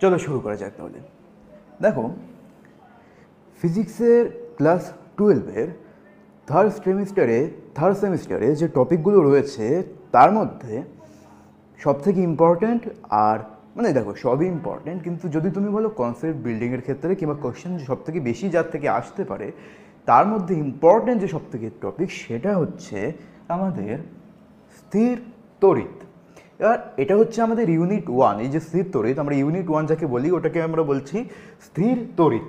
চলো শুরু করা যাক তাহলে। দেখো, ফিজিক্সের ক্লাস 12-এর থার্ড সেমিস্টারে যে টপিকগুলো রয়েছে তার মধ্যে সবথেকে ইম্পর্ট্যান্ট, আর মানে দেখো সবই ইম্পর্ট্যান্ট, কিন্তু যদি তুমি বলো কনসেপ্ট বিল্ডিংয়ের ক্ষেত্রে কিংবা কোয়েশ্চেন সবথেকে বেশি যার থেকে আসতে পারে তার মধ্যে ইম্পর্ট্যান্ট যে সবথেকে টপিক সেটা হচ্ছে আমাদের স্থির তড়িৎ। এবার এটা হচ্ছে আমাদের ইউনিট 1। এই যে স্থির তড়িৎ, আমরা ইউনিট 1 যাকে বলি ওটাকে আমরা বলছি স্থির তড়িৎ।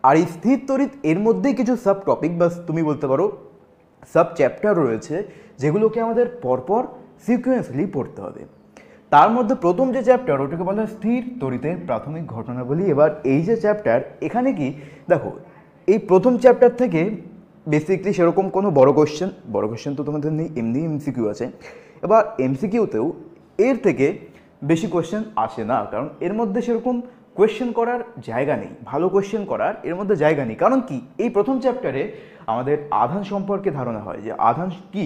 আর এই স্থির তড়িৎ এর মধ্যেই কিছু সাব টপিক বা তুমি বলতে পারো সাব চ্যাপ্টার রয়েছে যেগুলোকে আমাদের পরপর সিকুয়েন্সলি পড়তে হবে। তার মধ্যে প্রথম যে চ্যাপ্টার ওটাকে বলা হয় স্থির তড়িতের প্রাথমিক ঘটনাবলী। এবার এই যে চ্যাপ্টার, এখানে কি দেখো, এই প্রথম চ্যাপ্টার থেকে বেসিকলি সেরকম কোনো বড় কোয়েশ্চেন তো তোমাদের নেই, এমনি এমসিকিউ আছে। এবার এমসিকিউতেও এর থেকে বেশি কোয়েশ্চেন আসে না, কারণ এর মধ্যে সেরকম কোয়েশ্চেন করার জায়গা নেই, ভালো কোয়েশ্চেন করার এর মধ্যে জায়গা নেই। কারণ কি, এই প্রথম চ্যাপ্টারে আমাদের আধান সম্পর্কে ধারণা হয় যে আধান কি,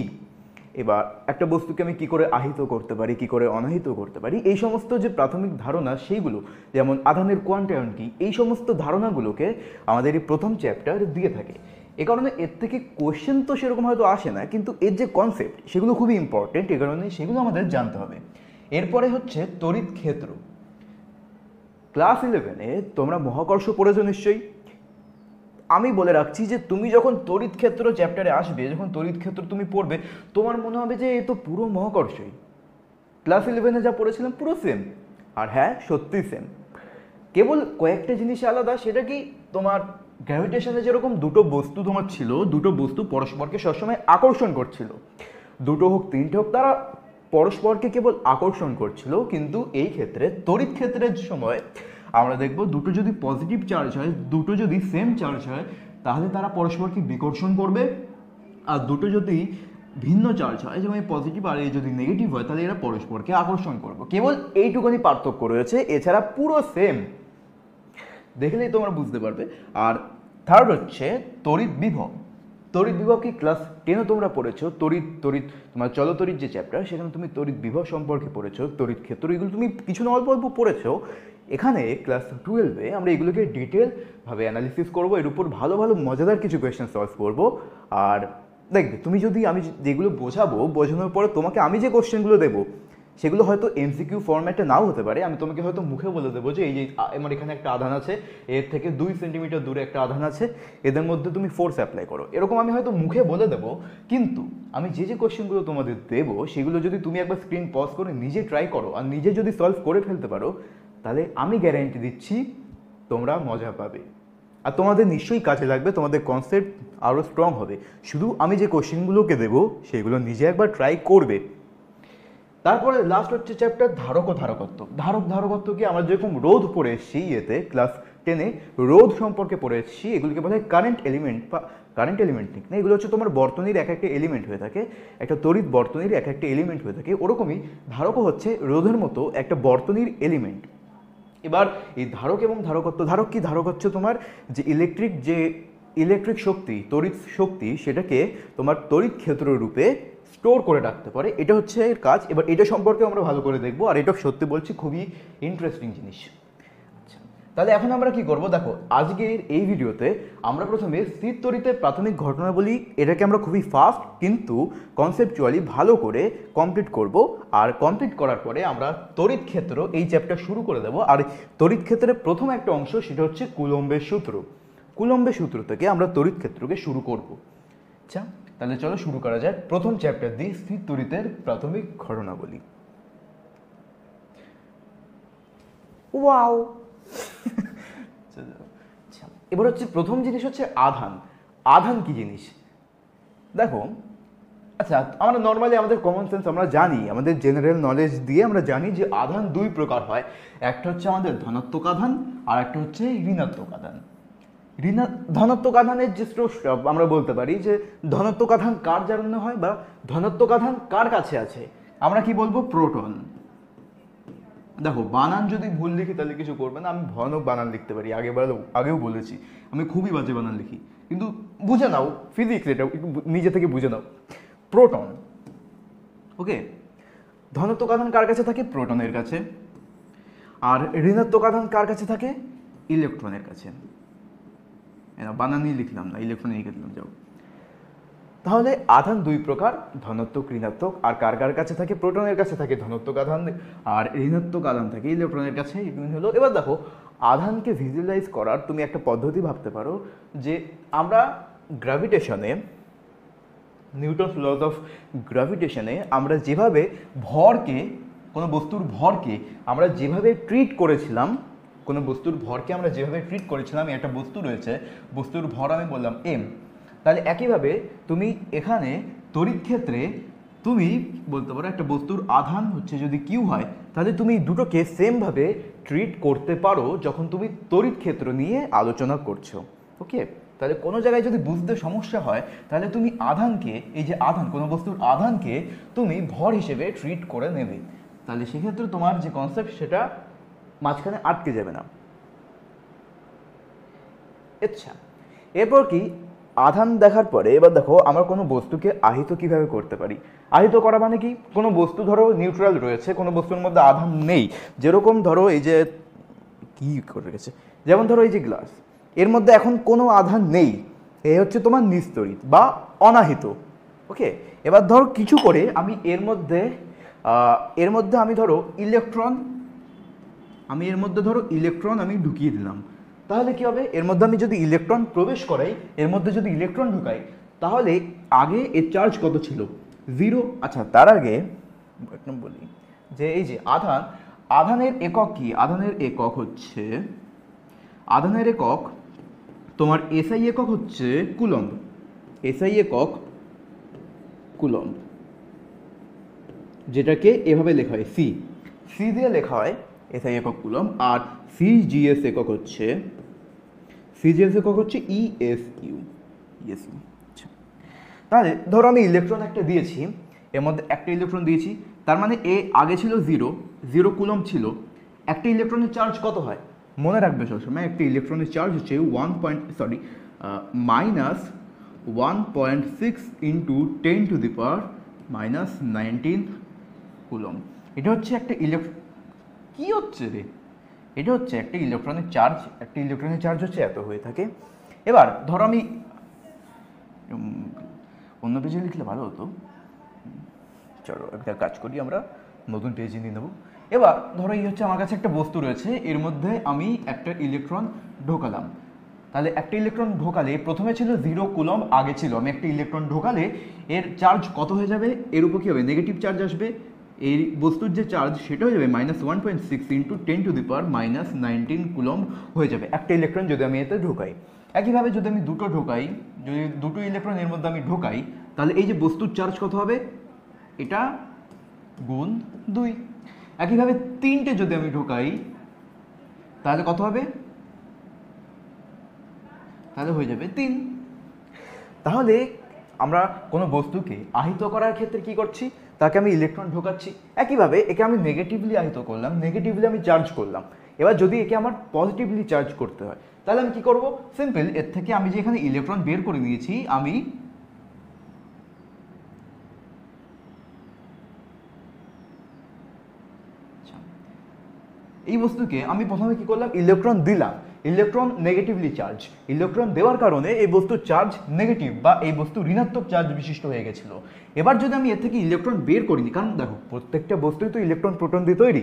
এবার একটা বস্তুকে আমি কী করে আহিত করতে পারি, কী করে অনাহিত করতে পারি, এই সমস্ত যে প্রাথমিক ধারণা সেইগুলো, যেমন আধানের কোয়ান্টায়ন কি, এই সমস্ত ধারণাগুলোকে আমাদের এই প্রথম চ্যাপ্টার দিয়ে থাকে। এ কারণে এর থেকে কোয়েশ্চেন তো সেরকম হয়তো আসে না, কিন্তু এর যে কনসেপ্ট সেগুলো খুবই ইম্পর্টেন্ট, এ কারণে সেগুলো আমাদের জানতে হবে। এরপরে হচ্ছে তড়িৎ ক্ষেত্র। ক্লাস 11-এ তোমরা মহাকর্ষ পড়েছো নিশ্চয়ই। আমি বলে রাখছি যে তুমি যখন তড়িৎ ক্ষেত্র চ্যাপ্টারে আসবে, যখন তড়িৎ ক্ষেত্র তুমি পড়বে, তোমার মনে হবে যে এ তো পুরো মহাকর্ষই, ক্লাস 11-এ যা পড়েছিলাম পুরো সেম। আর হ্যাঁ, সত্যি সেম, কেবল কয়েকটা জিনিস আলাদা। সেটা কি, তোমার গ্র্যাভিটেশনে যেরকম দুটো বস্তু তোমার ছিল, দুটো বস্তু পরস্পরকে সবসময় আকর্ষণ করছিল, দুটো হোক তিনটে হোক, তারা পরস্পরকে কেবল আকর্ষণ করছিল। কিন্তু এই ক্ষেত্রে তড়িৎ ক্ষেত্রের সময় আমরা দেখব দুটো যদি পজিটিভ চার্জ হয়, দুটো যদি সেম চার্জ হয়, তাহলে তারা পরস্পরকে বিকর্ষণ করবে। আর দুটো যদি ভিন্ন চার্জ হয়, যেমন পজিটিভ আর এই যদি নেগেটিভ হয়, তাহলে এরা পরস্পরকে আকর্ষণ করবে। কেবল এইটুকুনি পার্থক্য রয়েছে, এছাড়া পুরো সেম, দেখলেই তোমরা বুঝতে পারবে। আর থার্ড হচ্ছে তড়িৎ বিভব। তড়িৎ বিভব কি ক্লাস 10-এ তোমরা পড়েছো, তড়িৎ তোমার চলতড়িৎ যে চ্যাপ্টার, সেখানে তুমি তড়িৎ বিভব সম্পর্কে পড়েছো, তড়িৎ ক্ষেত্র, এগুলো তুমি কিছু না অল্প অল্প পড়েছো। এখানে ক্লাস 12-এ আমরা এগুলোকে ডিটেলভাবে অ্যানালিসিস করবো, এর উপর ভালো ভালো মজাদার কিছু কোয়েশ্চেন সলভ করবো। আর দেখবে তুমি যদি আমি যেগুলো বোঝানোর পরে তোমাকে আমি যে কোয়েশ্চেনগুলো দেবো সেগুলো হয়তো এমসিকিউ ফরম্যাটে নাও হতে পারে। আমি তোমাকে হয়তো মুখে বলে দেবো যে এই যে আমার এখানে একটা আধান আছে, এর থেকে 2 সেন্টিমিটার দূরে একটা আধান আছে, এদের মধ্যে তুমি ফোর্স অ্যাপ্লাই করো, এরকম আমি হয়তো মুখে বলে দেবো। কিন্তু আমি যে কোয়েশ্চেনগুলো তোমাদের দেবো সেগুলো যদি তুমি একবার স্ক্রিন পজ করে নিজে ট্রাই করো আর নিজে যদি সলভ করে ফেলতে পারো, তাহলে আমি গ্যারান্টি দিচ্ছি তোমরা মজা পাবে আর তোমাদের নিশ্চয়ই কাজে লাগবে, তোমাদের কনসেপ্ট আরও স্ট্রং হবে। শুধু আমি যে কোয়েশ্চেনগুলোকে দেবো সেগুলো নিজে একবার ট্রাই করবে। তারপরে লাস্ট হচ্ছে চ্যাপ্টার ধারক ও ধারকত্ব। ধারকত্ব কি, আমরা যেরকম রোধ পড়ে এসেছি এতে ক্লাস 10-এ, রোধ সম্পর্কে পড়ে এসেছি, এগুলিকে বলা হয় কারেন্ট এলিমেন্ট বা কারেন্ট এলিমেন্ট ঠিক না, এগুলো হচ্ছে তোমার বর্তনীর এক একটা এলিমেন্ট হয়ে থাকে, একটা তড়িৎ বর্তনীর এক একটা এলিমেন্ট হয়ে থাকে। ওরকমই ধারকও হচ্ছে রোধের মতো একটা বর্তনীর এলিমেন্ট। এবার এই ধারক এবং ধারকত্ব, ধারক কি, ধারক হচ্ছে তোমার যে ইলেকট্রিক শক্তি, তড়িৎ শক্তি, সেটাকে তোমার তড়িৎ ক্ষেত্র রূপে স্টোর করে রাখতে পারে, এটা হচ্ছে এর কাজ। এবার এটা সম্পর্কে আমরা ভালো করে দেখবো, আর এটা সত্যি বলছি খুবই ইন্টারেস্টিং জিনিস। আচ্ছা, তাহলে এখন আমরা কি করব, দেখো আজকের এই ভিডিওতে আমরা প্রথমে স্থির তড়িতের প্রাথমিক ঘটনাবলী, এটাকে আমরা খুবই ফাস্ট কিন্তু কনসেপচুয়ালি ভালো করে কমপ্লিট করব। আর কমপ্লিট করার পরে আমরা তড়িৎ ক্ষেত্র এই চ্যাপ্টার শুরু করে দেবো। আর তড়িৎ ক্ষেত্রের প্রথম একটা অংশ সেটা হচ্ছে কুলম্বের সূত্র। কুলম্বের সূত্র থেকে আমরা তড়িৎ ক্ষেত্রকে শুরু করব। আচ্ছা, তাহলে চলো শুরু করা যাক প্রথম চ্যাপ্টার দিয়ে, স্থির তড়িতের প্রাথমিক ঘটনাবলী। ওয়াও। এবার হচ্ছে প্রথম জিনিস হচ্ছে আধান। আধান কি জিনিস দেখো, আচ্ছা আমরা নর্মালি আমাদের কমন সেন্স আমরা জানি, আমাদের জেনারেল নলেজ দিয়ে আমরা জানি যে আধান দুই প্রকার হয়, একটা হচ্ছে আমাদের ধনাত্মক আধান আর একটা হচ্ছে ঋণাত্মক আধান। ধনাত্মক আধানের যে আমরা বলতে পারি যে ধনাত্মক আধান কার জন্য হয় বা ধনাত্মক আধান কার কাছে আছে, আমরা কি বলবো, প্রোটন। দেখো বানান যদি ভুল লিখি তাহলে কিছু করবে না, আমি ভয়ানক বানান লিখতে পারি, আগেও বলেছি আমি খুবই বাজে বানান লিখি, কিন্তু বুঝে নাও ফিজিক্স, এটা নিজে থেকে বুঝে নাও। প্রোটন, ওকে, ধনাত্মক আধান কার কাছে থাকে, প্রোটনের কাছে। আর ঋণাত্মক আধান কার কাছে থাকে? ইলেকট্রনের কাছে। বানানই লিখলাম না, ইলেকট্রন লিখে দিলাম, যাও। তাহলে আধান দুই প্রকার, ধনাত্মক ঋণাত্মক। আর কার কার কাছে থাকে? প্রোটনের কাছে থাকে ধনাত্মক আধান, আর ঋণাত্মক আধান থাকে ইলেকট্রনের কাছে। হলো এবার দেখো, আধানকে ভিজুয়ালাইজ করার তুমি একটা পদ্ধতি ভাবতে পারো যে আমরা গ্র্যাভিটেশনে, নিউটনস লজ অফ গ্র্যাভিটেশনে আমরা যেভাবে ভরকে, কোনো বস্তুর ভরকে আমরা যেভাবে ট্রিট করেছিলাম, কোনো বস্তুর ভরকে আমরা যেভাবে ট্রিট করেছিলাম, একটা বস্তু রয়েছে, বস্তুর ভর আমি বললাম এম, তাহলে একইভাবে তুমি এখানে তড়িৎ ক্ষেত্রে তুমি বলতে পারো একটা বস্তুর আধান হচ্ছে যদি কিউ হয়, তাহলে তুমি দুটোকে সেমভাবে ট্রিট করতে পারো যখন তুমি তড়িৎ ক্ষেত্র নিয়ে আলোচনা করছো। ওকে, তাহলে কোনো জায়গায় যদি বুঝতে সমস্যা হয় তাহলে তুমি আধানকে, এই যে আধান, কোনো বস্তুর আধানকে তুমি ভর হিসেবে ট্রিট করে নেবে, তাহলে সেক্ষেত্রে তোমার যে কনসেপ্ট সেটা মাঝখানে আটকে যাবে না। আচ্ছা, এরপর কি আধান দেখার পরে এবার দেখো আমরা কোনো বস্তুকে আহিত কিভাবে করতে পারি। আহিত করা মানে কি, কোনো বস্তু ধরো নিউট্রাল রয়েছে, কোনো বস্তুর মধ্যে আধান নেই, যেরকম ধরো এই যে কি করে রেখেছে, যেমন ধরো এই যে গ্লাস, এর মধ্যে এখন কোনো আধান নেই, এই হচ্ছে তোমার নিস্তড়িত বা অনাহিত। ওকে, এবার ধরো কিছু করে আমি এর মধ্যে আমি ধরো ইলেকট্রন, আমি ঢুকিয়ে দিলাম, তাহলে কি হবে, এর মধ্যে আমি যদি ইলেকট্রন প্রবেশ করাই, এর মধ্যে যদি ইলেকট্রন ঢুকাই, তাহলে আগে এর চার্জ কত ছিল? 0। আচ্ছা, তার আগে একদম বলি যে এই যে আধানের একক কি? আধানের একক হচ্ছে, তোমার এসআই একক হচ্ছে কুলম্ব। এসআই একক কুলম্ব, যেটাকে এভাবে লেখা হয় সি দিয়ে লেখা হয় এসআই একক কুলম্ব। আর সিজিএস একক হচ্ছে ইএসইউ। আচ্ছা, তাহলে ধরো আমি ইলেকট্রন একটা দিয়েছি, এর মধ্যে একটা ইলেকট্রন দিয়েছি, তার মানে এ আগে ছিল 0 কুলম্ব ছিল। একটা ইলেকট্রনের চার্জ কত হয়? মনে রাখবে সবসময়, একটা ইলেকট্রনের চার্জ হচ্ছে -1.6 ইন্টু 10⁻⁻⁹ কুলম্ব। এটা হচ্ছে একটা কি হচ্ছে রে, এটা হচ্ছে একটা ইলেকট্রনের চার্জ। একটা ইলেকট্রনের চার্জ হচ্ছে এত হয়ে থাকে। এবার ধরো আমি অন্য পেজে লিখলে ভালো হতো, চলো একটা কাজ করি, আমরা নতুন পেজে নিয়ে নেবো। এবার ধরো এই হচ্ছে আমার কাছে একটা বস্তু রয়েছে, এর মধ্যে আমি একটা ইলেকট্রন ঢোকালাম। তাহলে একটা ইলেকট্রন ঢোকালে, প্রথমে ছিল 0 কুলম্ব আগে ছিল, আমি একটা ইলেকট্রন ঢোকালে এর চার্জ কত হয়ে যাবে? এর উপর কী হবে? নেগেটিভ চার্জ আসবে। এই বস্তুর যে চার্জ সেটা হয়ে যাবে -1.6 ইন্টু 10⁻⁹ কুলম্ব হয়ে যাবে একটা ইলেকট্রন যদি আমি এতে ঢোকাই। একইভাবে যদি আমি যদি দুটো ইলেকট্রন এর মধ্যে আমি ঢোকাই, তাহলে এই যে বস্তুর চার্জ কত হবে? এটা গুণ 2। একইভাবে 3টে যদি আমি ঢোকাই তাহলে কত হবে? তাহলে হয়ে যাবে 3। তাহলে আমরা কোনো বস্তুকে আহিত করার ক্ষেত্রে কি করছি? তাকে আমি ইলেকট্রন ঢোকাচ্ছি। একইভাবে একে আমি নেগেটিভলি আহিত করলাম, নেগেটিভলি আমি চার্জ করলাম। এবার যদি একে আমার পজিটিভলি চার্জ করতে হয় তাহলে আমি কি করব? সিম্পল, এর থেকে আমি যে এখানে ইলেকট্রন বের করে নিয়েছি, আমি এই বস্তুকে আমি প্রথমে কি করলাম? ইলেকট্রন দিলাম। ইলেকট্রন নেগেটিভলি চার্জ, ইলেকট্রন দেওয়ার কারণে এই বস্তুর চার্জ নেগেটিভ বা এই বস্তু ঋণাত্মক চার্জ বিশিষ্ট হয়ে গেছিল। এবার যদি আমি এর থেকে ইলেকট্রন বের করিনি, কারণ দেখো প্রত্যেকটা বস্তুই তো ইলেকট্রন প্রোটন দিয়ে তৈরি,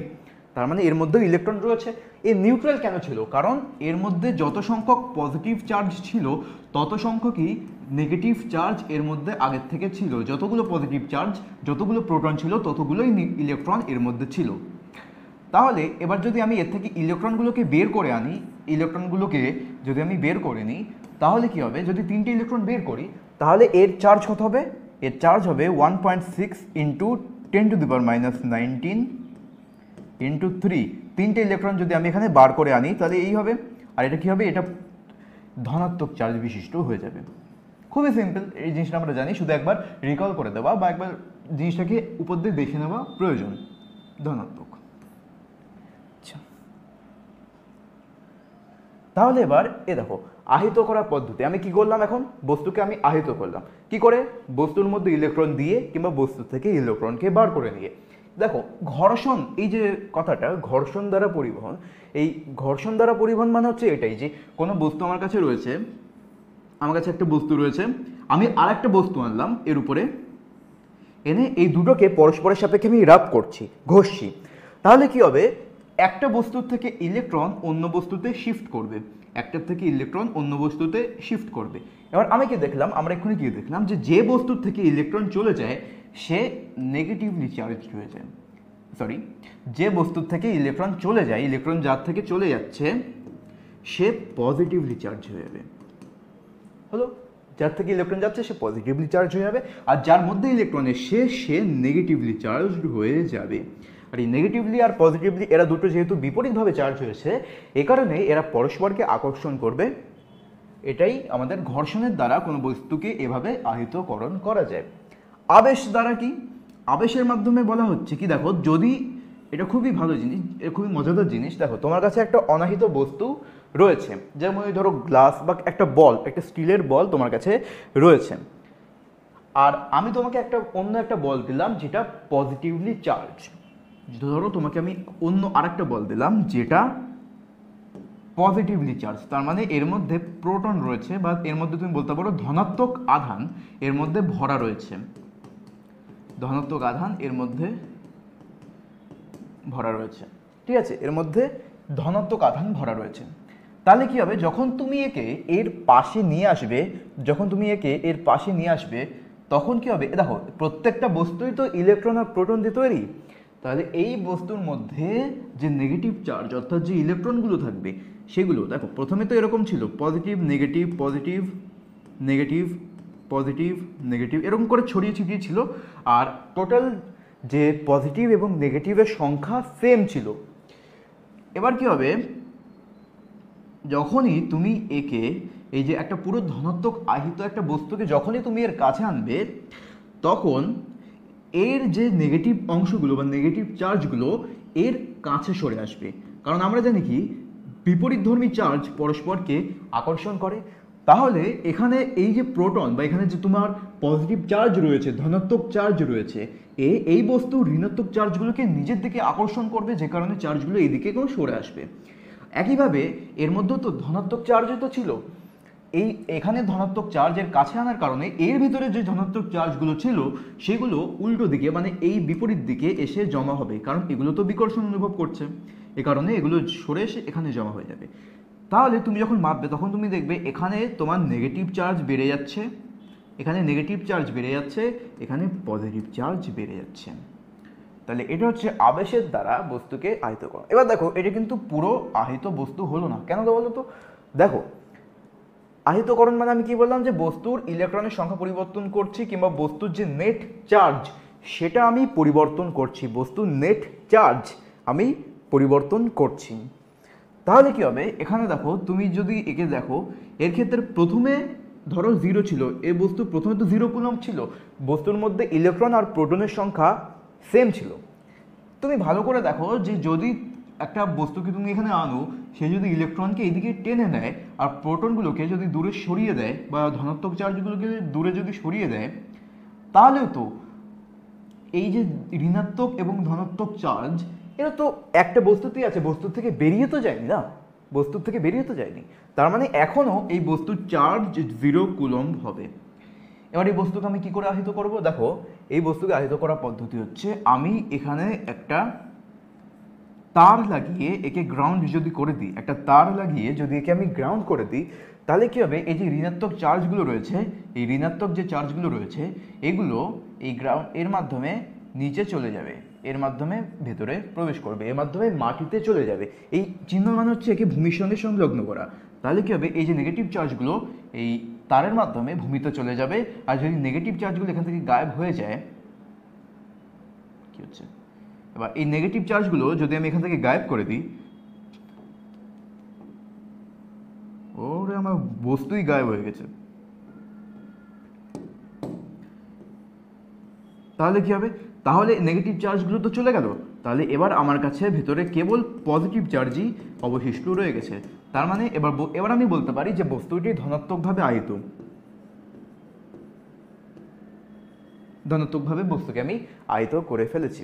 তার মানে এর মধ্যেও ইলেকট্রন রয়েছে। এ নিউট্রাল কেন ছিল? কারণ এর মধ্যে যত সংখ্যক পজিটিভ চার্জ ছিল তত সংখ্যকই নেগেটিভ চার্জ এর মধ্যে আগের থেকে ছিল। যতগুলো পজিটিভ চার্জ, যতগুলো প্রোটন ছিল ততগুলোই ইলেকট্রন এর মধ্যে ছিল। তাহলে এবার যদি আমি এর থেকে ইলেকট্রনগুলোকে বের করে আনি, যদি আমি বের করে নিই তাহলে কি হবে? যদি 3টে ইলেকট্রন বের করি তাহলে এর চার্জ কত হবে? এর চার্জ হবে 1.6 ইন্টু 10⁻⁹ ইন্টু 3। 3টে ইলেকট্রন যদি আমি এখানে বার করে আনি তাহলে এই হবে। আর এটা কি হবে? এটা ধনাত্মক চার্জ বিশিষ্ট হয়ে যাবে। খুবই সিম্পল, এই জিনিসটা আমরা জানি, শুধু একবার রিকল করে দেওয়া বা একবার জিনিসটাকে উপর দিয়ে দেখে নেওয়া প্রয়োজন। ধনাত্মক। তাহলে এবার দেখো আহিত করার পদ্ধতি আমি কি করলাম? এখন বস্তুকে আমি আহিত করলাম কি করে? বস্তুর মধ্যে ইলেকট্রন দিয়ে কিংবা বস্তু থেকে ইলেকট্রনকে বার করে নিয়ে। দেখো ঘর্ষণ, এই যে কথাটা ঘর্ষণ দ্বারা পরিবহন, এই ঘর্ষণ দ্বারা পরিবহন মানে হচ্ছে এটাই যে কোনো বস্তু আমার কাছে রয়েছে, আমার কাছে একটা বস্তু রয়েছে, আমি আর একটা বস্তু আনলাম এর উপরে, এনে এই দুটোকে পরস্পরের সাপেক্ষে আমি রাব করছি, ঘষছি, তাহলে কি হবে, একটা বস্তুর থেকে ইলেকট্রন অন্য বস্তুতে শিফট করবে, একটার থেকে ইলেকট্রন অন্য বস্তুতে শিফট করবে। এবার আমি কি দেখলাম, আমরা এক্ষুনি কি দেখলাম, যে বস্তুর থেকে ইলেকট্রন চলে যায় সে নেগেটিভলি চার্জ হয়ে যায়, সরি, যে বস্তুর থেকে ইলেকট্রন চলে যায়, ইলেকট্রন যার থেকে চলে যাচ্ছে সে পজিটিভলি চার্জ হয়ে যাবে, হলো, যার থেকে ইলেকট্রন যাচ্ছে সে পজিটিভলি চার্জ হয়ে যাবে, আর যার মধ্যে ইলেকট্রন এসে সে নেগেটিভলি চার্জ হয়ে যাবে। আর এই নেগেটিভলি আর পজিটিভলি এরা দুটো যেহেতু বিপরীতভাবে চার্জ হয়েছে, এ কারণে এরা পরস্পরকে আকর্ষণ করবে। এটাই আমাদের ঘর্ষণের দ্বারা কোনো বস্তুকে এভাবে আহিতকরণ করা যায়। আবেশ দ্বারা কি, আবেশের মাধ্যমে বলা হচ্ছে কি, দেখো যদি, এটা খুবই ভালো জিনিস, এটা খুবই মজাদার জিনিস, দেখো তোমার কাছে একটা অনাহিত বস্তু রয়েছে, যেমন ধরো গ্লাস বা একটা বল, একটা স্টিলের বল তোমার কাছে রয়েছে, আর আমি তোমাকে অন্য একটা বল দিলাম যেটা পজিটিভলি চার্জ, ধরো তোমাকে আমি অন্য আরেকটা বল দিলাম যেটা পজিটিভলি চার্জ, তার মানে এর মধ্যে প্রোটন রয়েছে, বা এর মধ্যে তুমি বলতে পারো ধনাত্মক আধান এর মধ্যে ভরা রয়েছে, ধনাত্মক আধান এর মধ্যে ভরা রয়েছে, ঠিক আছে, এর মধ্যে ধনাত্মক আধান ভরা রয়েছে। তাহলে কি হবে, যখন তুমি একে এর পাশে নিয়ে আসবে, যখন তুমি একে এর পাশে নিয়ে আসবে, তখন কি হবে, দেখো প্রত্যেকটা বস্তুই তো ইলেকট্রন আর প্রোটন দিয়ে তৈরি, তাহলে এই বস্তুর মধ্যে যে নেগেটিভ চার্জ অর্থাৎ যে ইলেকট্রনগুলো থাকবে সেগুলো, দেখো প্রথমে তো এরকম ছিল positive negative positive negative positive negative, এরকম করে ছড়িয়ে ছিটিয়ে ছিল, আর টোটাল যে পজিটিভ এবং নেগেটিভের সংখ্যা সেম ছিল। এবার কি হবে, যখনই তুমি একে, এই যে একটা পুরো ধনাত্মক আহিত একটা বস্তুকে যখনই তুমি এর কাছে আনবে, তখন এর যে নেগেটিভ অংশগুলো বা নেগেটিভ চার্জগুলো এর কাছে সরে আসবে, কারণ আমরা জানি কি বিপরীতধর্মী চার্জ পরস্পরকে আকর্ষণ করে। তাহলে এখানে এই যে প্রোটন বা এখানে যে তোমার পজিটিভ চার্জ রয়েছে, ধনাত্মক চার্জ রয়েছে, এই বস্তুর ঋণাত্মক চার্জগুলোকে নিজের দিকে আকর্ষণ করবে, যে কারণে চার্জগুলো এইদিকে কেউ সরে আসবে। একইভাবে এর মধ্যেও তো ধনাত্মক চার্জও তো ছিল, এখানে ধনাত্মক চার্জের কাছে আনার কারণে এর ভিতরে যে ধনাত্মক চার্জগুলো ছিল সেগুলো উল্টো দিকে, মানে এই বিপরীত দিকে এসে জমা হবে, কারণ এগুলো তো বিকর্ষণ অনুভব করছে, এ কারণে এগুলো সরে এসে এখানে জমা হয়ে যাবে। তাহলে তুমি যখন মাপবে তখন তুমি দেখবে এখানে তোমার নেগেটিভ চার্জ বেড়ে যাচ্ছে, এখানে নেগেটিভ চার্জ বেড়ে যাচ্ছে, এখানে পজিটিভ চার্জ বেড়ে যাচ্ছে। তাহলে এটা হচ্ছে আবেশের দ্বারা বস্তুকে আহিত করা। এবার দেখো এটা কিন্তু পুরো আহিত বস্তু হলো না, কেন তো বলো তো, দেখো আহিতকরণ মানে আমি কি বললাম, যে বস্তুর ইলেকট্রনের সংখ্যা পরিবর্তন করছি, কিংবা বস্তুর যে নেট চার্জ সেটা আমি পরিবর্তন করছি, বস্তুর নেট চার্জ আমি পরিবর্তন করছি। তাহলে কি হবে, এখানে দেখো তুমি যদি একে দেখো, এর ক্ষেত্রে প্রথমে ধরো 0 ছিল, এই বস্তু প্রথমে তো 0 কুলম্ব ছিল, বস্তুর মধ্যে ইলেকট্রন আর প্রোটনের সংখ্যা সেম ছিল। তুমি ভালো করে দেখো যে যদি একটা বস্তুকে তুমি এখানে আনো, সে যদি ইলেকট্রনকে এইদিকে টেনে নেয় আর প্রোটনগুলোকে যদি দূরে সরিয়ে দেয়, বা ধনাত্মক চার্জগুলোকে দূরে যদি সরিয়ে দেয়, তাহলেও তো এই যে ঋণাত্মক এবং ধনাত্মক চার্জ এরা তো একটা বস্তুতেই আছে, বস্তুর থেকে বেরিয়ে তো যায়নি না, বস্তুর থেকে বেরিয়ে তো যায়নি, তার মানে এখনও এই বস্তুর চার্জ 0 কুলম্ব হবে। এবার এই বস্তুকে আমি কি করে আহিত করব, দেখো এই বস্তুকে আহিত করার পদ্ধতি হচ্ছে, আমি এখানে একটা তার লাগিয়ে একে গ্রাউন্ড যদি করে দিই, একটা তার লাগিয়ে যদি একে আমি গ্রাউন্ড করে দিই, তাহলে কি হবে, এই যে ঋণাত্মক চার্জগুলো রয়েছে, এই ঋণাত্মক যে চার্জগুলো রয়েছে এগুলো এই গ্রাউন্ড এর মাধ্যমে নিচে চলে যাবে, এর মাধ্যমে ভেতরে প্রবেশ করবে, এর মাধ্যমে মাটিতে চলে যাবে। এই চিহ্ন মানে হচ্ছে একে ভূমির সঙ্গে সংলগ্ন করা। তাহলে কি হবে, এই যে নেগেটিভ চার্জগুলো এই তারের মাধ্যমে ভূমিতে চলে যাবে, আর যদি নেগেটিভ চার্জগুলো এখান থেকে গায়েব হয়ে যায়, কি হচ্ছে, এবার এই নেগেটিভ চার্জগুলো যদি আমি এখান থেকে গায়েব করে দিই, ওরে আমার বস্তুই গায়েব হয়ে গেছে, তাহলে কি হবে, তাহলে নেগেটিভ চার্জগুলো তো চলে গেল, তাহলে এবার আমার কাছে ভেতরে কেবল পজিটিভ চার্জই অবশিষ্ট রয়ে গেছে। তার মানে এবার আমি বলতে পারি যে বস্তুটি ধনাত্মকভাবে আহিত, ধনাত্মকভাবে বস্তুকে আমি আহিত করে ফেলেছি।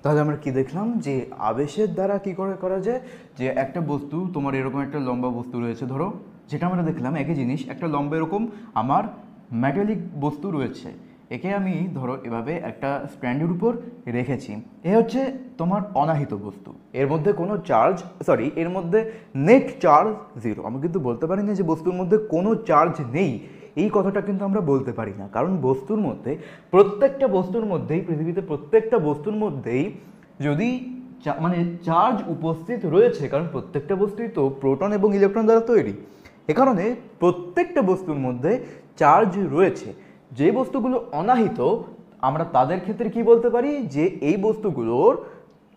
তাহলে আমরা কি দেখলাম যে আবেশের দ্বারা কি করা যায়, যে একটা বস্তু তোমার এরকম একটা লম্বা বস্তু রয়েছে ধরো, যেটা আমরা দেখলাম একই জিনিস, একটা লম্বা এরকম আমার মেটালিক বস্তু রয়েছে, একে আমি ধরো এভাবে একটা স্ট্যান্ডের উপর রেখেছি, এ হচ্ছে তোমার অনাহিত বস্তু, এর মধ্যে কোনো চার্জ, সরি এর মধ্যে নেট চার্জ জিরো। আমি কিন্তু বলতে পারি না যে বস্তুর মধ্যে কোনো চার্জ নেই, এই কথাটা কিন্তু আমরা বলতে পারি না, কারণ বস্তুর মধ্যে প্রত্যেকটা বস্তুর মধ্যেই, পৃথিবীতে প্রত্যেকটা বস্তুর মধ্যেই যদি মানে চার্জ উপস্থিত রয়েছে, কারণ প্রত্যেকটা বস্তুই তো প্রোটন এবং ইলেকট্রন দ্বারা তৈরি, এ কারণে প্রত্যেকটা বস্তুর মধ্যে চার্জ রয়েছে। যে বস্তুগুলো অনাহিত আমরা তাদের ক্ষেত্রে কি বলতে পারি, যে এই বস্তুগুলোর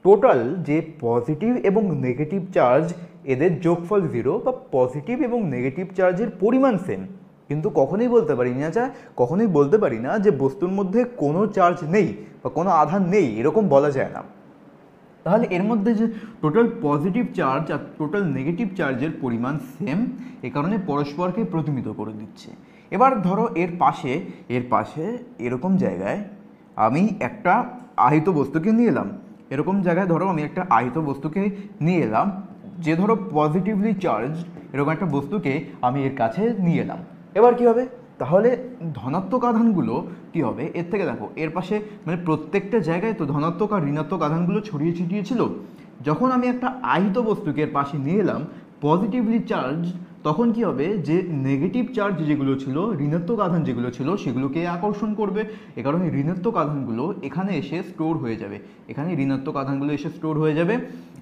টোটাল যে পজিটিভ এবং নেগেটিভ চার্জ এদের যোগফল জিরো, বা পজিটিভ এবং নেগেটিভ চার্জের পরিমাণ সেম। কিন্তু কখনোই বলতে পারি না কখনোই বলতে পারি না যে বস্তুর মধ্যে কোনো চার্জ নেই বা কোনো আধান নেই, এরকম বলা যায় না। তাহলে এর মধ্যে যে টোটাল পজিটিভ চার্জ আর টোটাল নেগেটিভ চার্জের পরিমাণ সেম, এ কারণে পরস্পরকে প্রতিমিত করে দিচ্ছে। এবার ধরো এর পাশে এরকম জায়গায় আমি একটা আহিত বস্তুকে নিয়ে এলাম, এরকম জায়গায় ধরো আমি একটা আহিত বস্তুকে নিয়ে এলাম, যে ধরো পজিটিভলি চার্জ এরকম একটা বস্তুকে আমি এর কাছে নিয়ে এলাম। এবার কি হবে, তাহলে ধনাত্মক আধানগুলো কি হবে, এর থেকে দেখো এর পাশে মানে প্রত্যেকটা জায়গায় তো ধনাত্মক আর ঋণাত্মক আধানগুলো ছড়িয়ে ছিটিয়ে ছিল। যখন আমি একটা আহিত বস্তুকে এর পাশে নিয়ে এলাম পজিটিভলি চার্জ, তখন কি হবে, যে নেগেটিভ চার্জ যেগুলো ছিল, ঋণাত্মক আধান যেগুলো ছিল, সেগুলোকে আকর্ষণ করবে। এ কারণে ঋণাত্মক আধানগুলো এখানে এসে স্টোর হয়ে যাবে, এখানে ঋণাত্মক আধানগুলো এসে স্টোর হয়ে যাবে।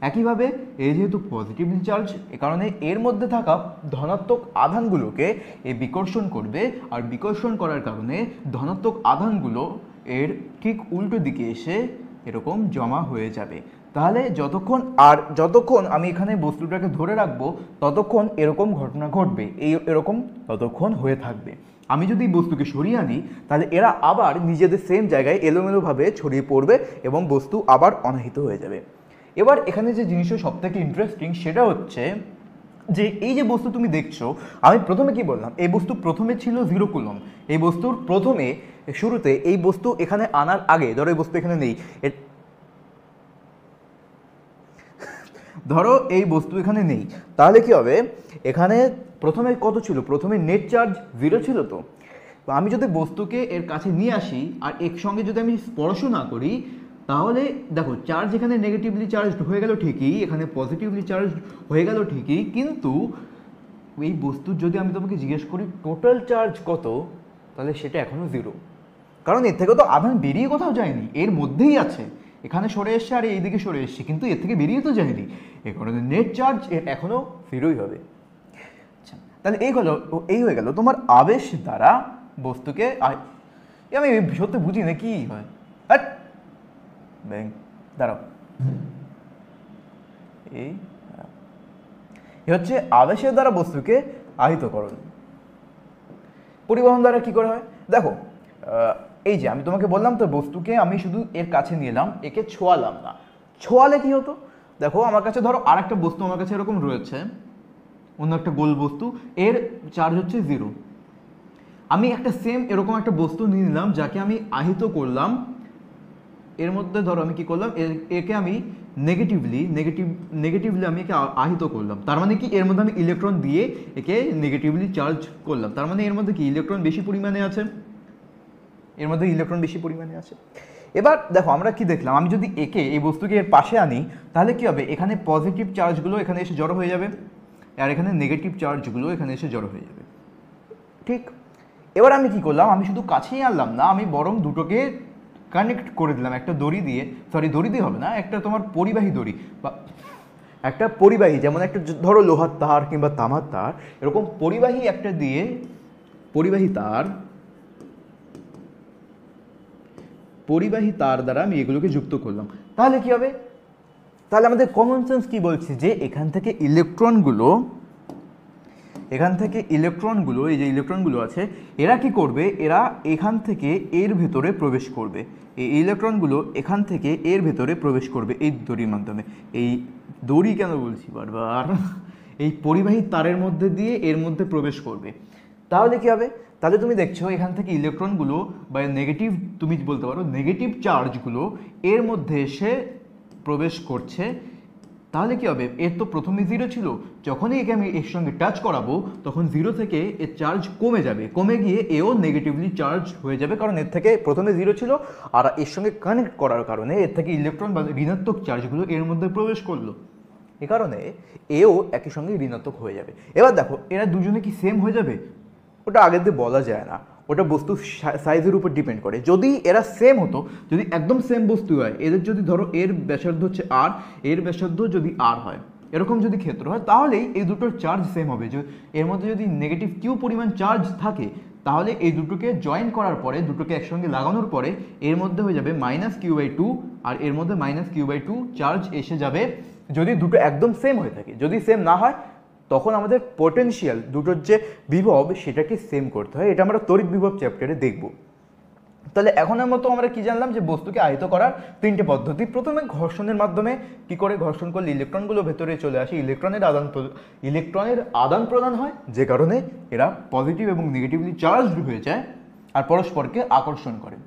একইভাবে এই যেহেতু পজিটিভলি চার্জ, এ কারণে এর মধ্যে থাকা ধনাত্মক আধানগুলোকে এ বিকর্ষণ করবে, আর বিকর্ষণ করার কারণে ধনাত্মক আধানগুলো এর ঠিক উল্টো দিকে এসে এরকম জমা হয়ে যাবে। তাহলে যতক্ষণ আমি এখানে বস্তুটাকে ধরে রাখবো ততক্ষণ এরকম ঘটনা ঘটবে, এরকম ততক্ষণ হয়ে থাকবে। আমি যদি বস্তুকে সরিয়ে আনি তাহলে এরা আবার নিজেদের সেম জায়গায় এলোমেলোভাবে ছড়িয়ে পড়বে এবং বস্তু আবার অনাহিত হয়ে যাবে। এবার এখানে যে জিনিসটা সবথেকে ইন্টারেস্টিং সেটা হচ্ছে যে এই যে বস্তু তুমি দেখছো, আমি প্রথমে কি বললাম, এই বস্তু প্রথমে ছিল 0 কুলম। এই বস্তুর শুরুতে এই বস্তু এখানে আনার আগে, ধরো এই বস্তু এখানে নেই, ধরো এই বস্তু এখানে নেই, তাহলে কি হবে, এখানে প্রথমে কত ছিল, প্রথমে নেট চার্জ 0 ছিল। তো আমি যদি বস্তুকে এর কাছে নিয়ে আসি আর এর সঙ্গে যদি আমি স্পর্শ না করি, তাহলে দেখো চার্জ এখানে নেগেটিভলি চার্জড হয়ে গেল ঠিকই, এখানে পজিটিভলি চার্জড হয়ে গেল ঠিকই, কিন্তু এই বস্তুর যদি আমি তোমাকে জিজ্ঞেস করি টোটাল চার্জ কত, তাহলে সেটা এখনও 0, কারণ এর থেকে তো আধান বেরিয়ে কোথাও যায়নি, এর মধ্যেই আছে, এখানে সরে এসছে আর এইদিকে সরে এসছে, কিন্তু এর থেকে বেরিয়ে তো যায়নি, এ কারণে নেট চার্জ এর এখনও 0ই হবে। আচ্ছা, তাহলে এই হয়ে গেল তোমার আবেশ দ্বারা বস্তুকে, আমি সত্যি বুঝি না কি হয়, দাঁড়াও, এই হচ্ছে আবেশের দ্বারা বস্তুকে আহিতকরণ। পরিবহন দ্বারা কি করে হয় দেখো, এই যে আমি তোমাকে বললাম তো, বস্তুকে আমি শুধু এর কাছে নিয়ে এলাম, একে ছোঁয়ালাম না, ছোঁয়ালে কি হতো, দেখো আমার কাছে ধরো আর একটা বস্তু আমার কাছে এরকম রয়েছে, অন্য একটা গোল বস্তু, এর চার্জ হচ্ছে 0, আমি একটা সেম এরকম একটা বস্তু নিয়ে নিলাম যাকে আমি আহিত করলাম, এর মধ্যে ধরো আমি কি করলাম, একে আমি নেগেটিভলি আমি একে আহিত করলাম, তার মানে কি এর মধ্যে আমি ইলেকট্রন দিয়ে একে নেগেটিভলি চার্জ করলাম, তার মানে এর মধ্যে কি ইলেকট্রন বেশি পরিমাণে আছে, এবার দেখো আমরা কি দেখলাম, আমি যদি এই বস্তুকে এর পাশে আনি তাহলে কি হবে, এখানে পজিটিভ চার্জগুলো এখানে এসে জড়ো হয়ে যাবে, আর এখানে নেগেটিভ চার্জগুলো এখানে এসে জড়ো হয়ে যাবে, ঠিক। এবার আমি কি করলাম, আমি শুধু কাছেই আনলাম না, আমি বরং দুটোকে কানেক্ট করে দিলাম একটা দড়ি দিয়ে, দড়ি দিয়ে হবে না, একটা তোমার পরিবাহী দড়ি বা একটা পরিবাহী, যেমন একটা ধরো লোহার তার কিংবা তামার তার, এরকম পরিবাহী একটা দিয়ে, পরিবাহী তার দ্বারা আমি এগুলোকে যুক্ত করলাম। তাহলে কি হবে, তাহলে আমাদের কমন সেন্স কি বলছে, যে এখান থেকে ইলেকট্রনগুলো, এই যে ইলেকট্রনগুলো আছে, এরা কি করবে, এরা এখান থেকে এর ভেতরে প্রবেশ করবে, এই ইলেকট্রনগুলো এখান থেকে এর ভেতরে প্রবেশ করবে এই দড়ির মাধ্যমে, এই দড়ি কেন বলছি বারবার, এই পরিবাহী তারের মধ্যে দিয়ে এর মধ্যে প্রবেশ করবে। তাহলে কি হবে, তাহলে তুমি দেখছো এখান থেকে ইলেকট্রনগুলো বা নেগেটিভ, তুমি বলতে পারো নেগেটিভ চার্জগুলো এর মধ্যে এসে প্রবেশ করছে। তাহলে কি হবে, এর তো প্রথমে 0 ছিল, যখনই একে আমি এর সঙ্গে টাচ করাবো তখন 0 থেকে এর চার্জ কমে যাবে, কমে গিয়ে এও নেগেটিভলি চার্জ হয়ে যাবে, কারণ এর থেকে প্রথমে 0 ছিল আর এর সঙ্গে কানেক্ট করার কারণে এর থেকে ইলেকট্রন বা ঋণাত্মক চার্জগুলো এর মধ্যে প্রবেশ করলো, এ কারণে এও একই সঙ্গে ঋণাত্মক হয়ে যাবে। এবার দেখো এরা দুজনে কি সেম হয়ে যাবে, ওটা আগের দিয়ে বলা যায় না, ওটা বস্তু সাইজের উপর ডিপেন্ড করে। যদি এরা সেম হতো, যদি একদম সেম বস্তু হয়, এদের যদি ধরো এর ব্যাসার্ধ হচ্ছে আর, এর ব্যাসার্ধ যদি আর হয়, এরকম যদি ক্ষেত্র হয়, তাহলেই এই দুটোর চার্জ সেম হবে। এর মধ্যে যদি নেগেটিভ কিউ পরিমাণ চার্জ থাকে, তাহলে এই দুটোকে জয়েন করার পরে, দুটোকে একসঙ্গে লাগানোর পরে এর মধ্যে হয়ে যাবে -q/2 আর এর মধ্যে -q/2 চার্জ এসে যাবে, যদি দুটো একদম সেম হয়ে থাকে। যদি সেম না হয় তখন আমাদের পোটেনশিয়াল দুটোর যে বিভব সেটাকে সেম করতে হয়, এটা আমরা তড়িৎ বিভব চ্যাপ্টারে দেখব। তাহলে এখনের মতো আমরা কি জানলাম, যে বস্তুকে আহিত করার 3টে পদ্ধতি। প্রথমে ঘর্ষণের মাধ্যমে কি করে ঘর্ষণ করলে ইলেকট্রনগুলো ভেতরে চলে আসে, ইলেকট্রনের আদান প্রদান হয়, যে কারণে এরা পজিটিভ এবং নেগেটিভলি চার্জড হয়ে যায় আর পরস্পরকে আকর্ষণ করে।